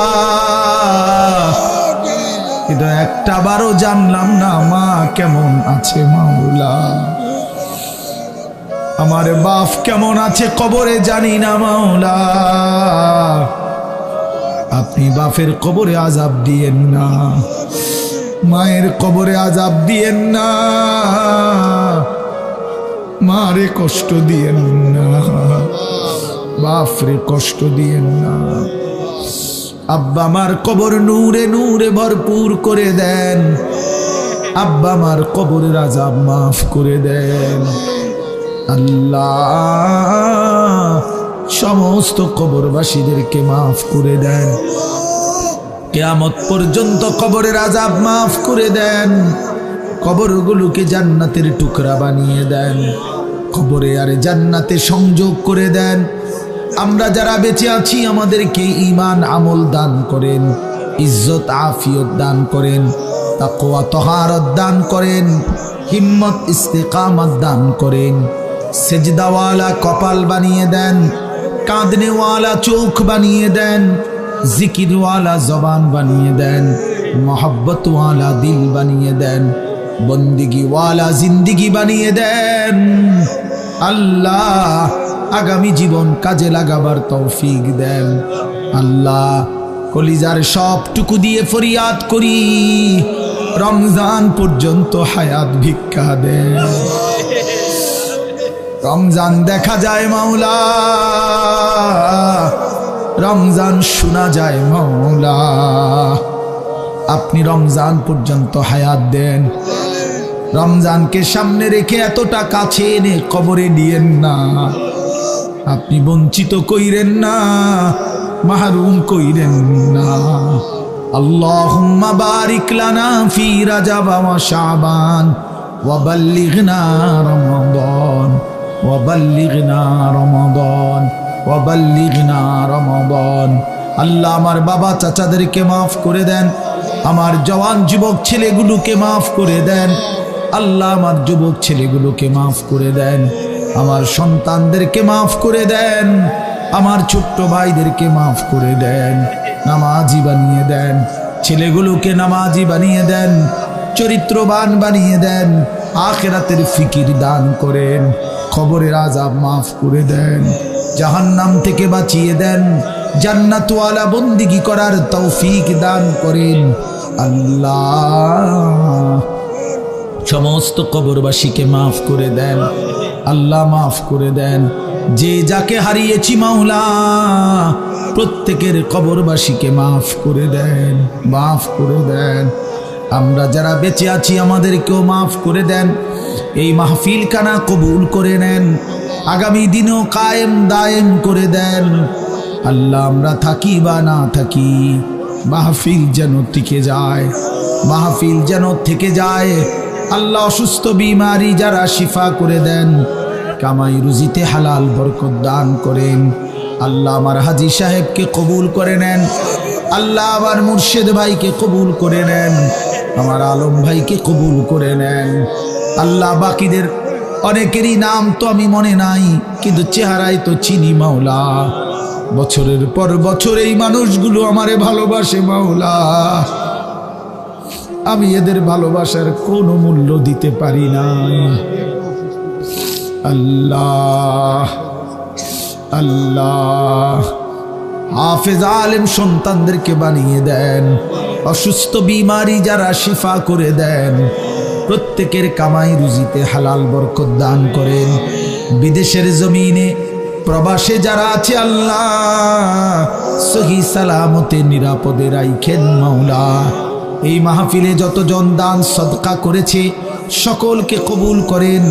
কিন্তু একটা বারও জানলাম না মা কেমন আছে মাওলা, আমার বাপ কেমন আছে কবরে জানি না মাওলা। আপনি বাপের কবরে আযাব দিয়েন না, মায়ের কবরে আযাব দিয়েন না, মারে কষ্ট দিয়েন না, বাপরে কষ্ট দিয়েন না। আব্বা আমার কবর নূরে নূরে ভরপুর করে দেন, আব্বা আমার কবরের আযাব মাফ করে দেন। আল্লাহ সমস্ত কবরবাসীদেরকে মাফ করে দেন, কিয়ামত পর্যন্ত কবরের আযাব মাফ করে দেন, কবরগুলোকে জান্নাতের টুকরা বানিয়ে দেন, কবরে আর জান্নাতে সংযোগ করে দেন। আমরা যারা বেঁচে আছি আমাদেরকে ঈমান আমল দান করেন, ইজ্জত আফিয়ত দান করেন, তাকওয়া তাহারত দান করেন, হিম্মত ইস্তেকামত দান করেন, সেজদাওয়ালা কপাল বানিয়ে দেন, কাঁদনেওয়ালা চোখ বানিয়ে দেন, জিকিরওয়ালা জবান বানিয়ে দেন, মোহব্বতওয়ালা দিল বানিয়ে দেন, বন্দিগিওয়ালা জিন্দিগি বানিয়ে দেন। আল্লাহ আগামী জীবন কাজে লাগাবার তৌফিক দেন। আল্লাহ কলিজার সবটুকু দিয়ে ফরিয়াদ করি, রমজান পর্যন্ত হায়াত ভিক্ষা দেন। রমজান দেখা যায় মাওলা, রমজান শোনা যায় মাওলা, আপনি রমজান পর্যন্ত হায়াত দেন। রমজানকে সামনে রেখে এতটা কাছে এনে কবরে দিয়েন না, আপনি বঞ্চিত কইরেন না, মাহরুম কইরেন না। আল্লাহুম্মা বারিক লানা ফি রাজাব ওয়া শাবান ওয়া বাল্লিগনা রমাদান ওয়া বাল্লিগনা রমাদান ওয়া বাল্লিগনা রমাদান। আল্লাহ আমার বাবা চাচাদেরকে মাফ করে দেন, আমার জওয়ান যুবক ছেলেগুলোকে মাফ করে দেন। আল্লাহ আমার যুবক ছেলেগুলোকে মাফ করে দেন, আমার সন্তানদেরকে মাফ করে দেন, আমার ছোট্ট ভাইদেরকে মাফ করে দেন, নামাজি বানিয়ে দেন, ছেলেগুলোকে নামাজি বানিয়ে দেন, চরিত্রবান বানিয়ে দেন, আখিরাতের ফিকির দান করেন, কবরের আযাব মাফ করে দেন, জাহান্নাম থেকে বাঁচিয়ে দেন, জান্নাতওয়ালা বন্দিগি করার তৌফিক দান করেন। আল্লাহ সমস্ত কবরবাসীকে মাফ করে দেন, আল্লাহ মাফ করে দেন। যে যাকে হারিয়েছি মাওলা প্রত্যেকের কবরবাসীকে মাফ করে দেন, মাফ করে দেন। আমরা যারা বেঁচে আছি আমাদেরকেও মাফ করে দেন, এই মাহফিল খানা কবুল করে নেন, আগামী দিনও কায়েম দায়েম করে দেন। আল্লাহ আমরা থাকি বা না থাকি, মাহফিল যেন টিকে যায়, মাহফিল যেন থেকে যায়। আল্লাহ অসুস্থ বিমারি যারা শিফা করে দেন, কামাই রুজিতে হালাল বরকত দান করেন। আল্লাহ আমার হাজী সাহেবকে কবুল করে নেন, আল্লাহ আমার মুর্শেদ ভাইকে কবুল করে নেন, আমার আলম ভাইকে কবুল করে নেন। আল্লাহ বাকিদের অনেকেরই নাম তো আমি মনে নাই, কিন্তু চেহারায় তো চিনি মাওলা। বছরের পর বছর এই মানুষগুলো আমারে ভালোবাসে মাওলা, আমি এদের ভালোবাসার কোনো মূল্য দিতে পারি না। আল্লাহ আল্লাহ হাফেজ আলেম সন্তানদেরকে বানিয়ে দেন, অসুস্থ বিমারি যারা শিফা করে দেন, প্রত্যেকের কামাই রুজিতে হালাল বরকত দান করেন। বিদেশের জমিনে প্রবাসে যারা আছে আল্লাহ সহি সালামতে নিরাপদে রাইখেন মাওলা। এই মাহফিলে যতজন দান সদকা করেছে সকলকে কবুল করেন,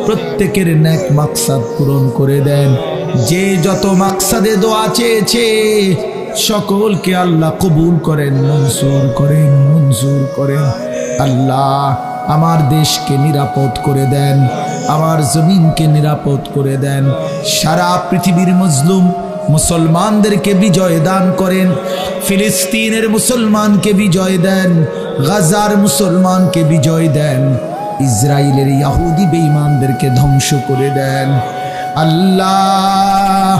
প্রত্যেকের নেক মাকসাদ পূরণ করে দেন। যে যত মাকসাদে দোয়া চেয়েছে সকলকে আল্লাহ কবুল করেন, মনসুর করেন, মনসুর করেন। আল্লাহ আমার দেশকে নিরাপদ করে দেন, আমার জমিনকে নিরাপদ করে দেন। সারা পৃথিবীর মজলুম মুসলমানদেরকে বিজয় দান করেন, ফিলিস্তিনের মুসলমানকে বিজয় দেন, গাজার মুসলমানকে বিজয় দেন, ইসরায়েলের ইহুদি বেঈমানদেরকে ধ্বংস করে দেন। আল্লাহ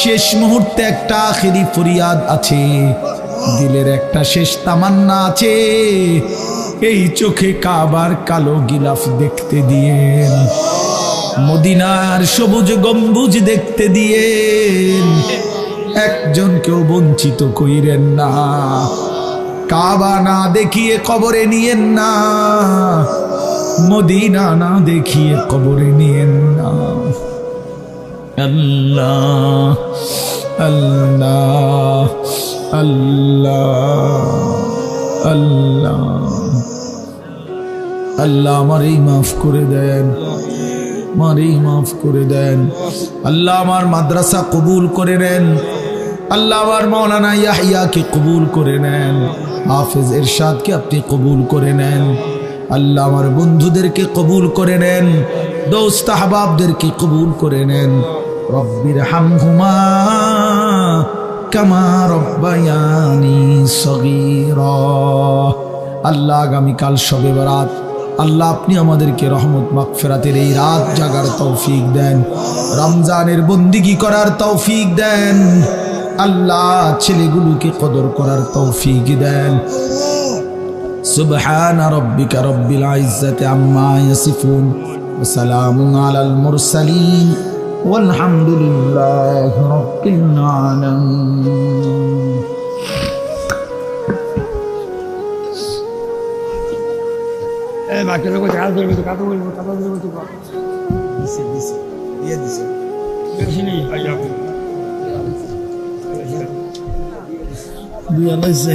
শেষ মুহূর্তে একটা আখেরি ফরিয়াদ আছে, দিলের একটা শেষ তামান্না আছে, এই চোখে কাবার কালো গিলাফ দেখতে দিয়েন, মদিনার সবুজ গম্বুজ দেখতে দিয়েন, একজনকেও বঞ্চিত কইরেন না। কাবা না দেখিয়ে কবরে নিয়েন না, মদিনা না দেখিয়ে কবরে নিয়েন না। আল্লাহ আল্লাহ আল্লাহ আল্লাহ আল্লাহ আমারই মাফ করে দেন, আমারই মাফ করে দেন। আল্লাহ আমার মাদ্রাসা কবুল করে নেন, আল্লাহ আমার মাওলানা ইয়াহিয়াকে কবুল করে নেন, হাফেজ ইরশাদকে আপনি কবুল করে নেন। আল্লাহ আমার বন্ধুদেরকে কবুল করে নেন, দোস্ত আহবাবদেরকে কবুল করে নেন। রব্বির হামহুমা কামা রব্বায়ানি সগীরা। আল্লাহ আগামীকাল শবে বরাত, আল্লাহ আপনি আমাদেরকে রহমত মাগফিরাতের এই রাত জাগার তৌফিক দেন, রমজানের বন্দিগি করার তৌফিক দেন। আল্লাহ ছেলেগুলোকে কদর করার তৌফিক দেন। সুবহান রাব্বিকা রব্বিল ইজ্জাতি আম্মা ইয়াসিফুন ওয়া সালামুন আলাল মুরসালিন ওয়ালহামদুলিল্লাহি রাব্বিল আলামিন। বাকি লোক কাজ করবে তো কাজ বলবো, কাজ বলবো তো দিছে দিয়ে দিছে বেশি নেই দিয়া লাইছে।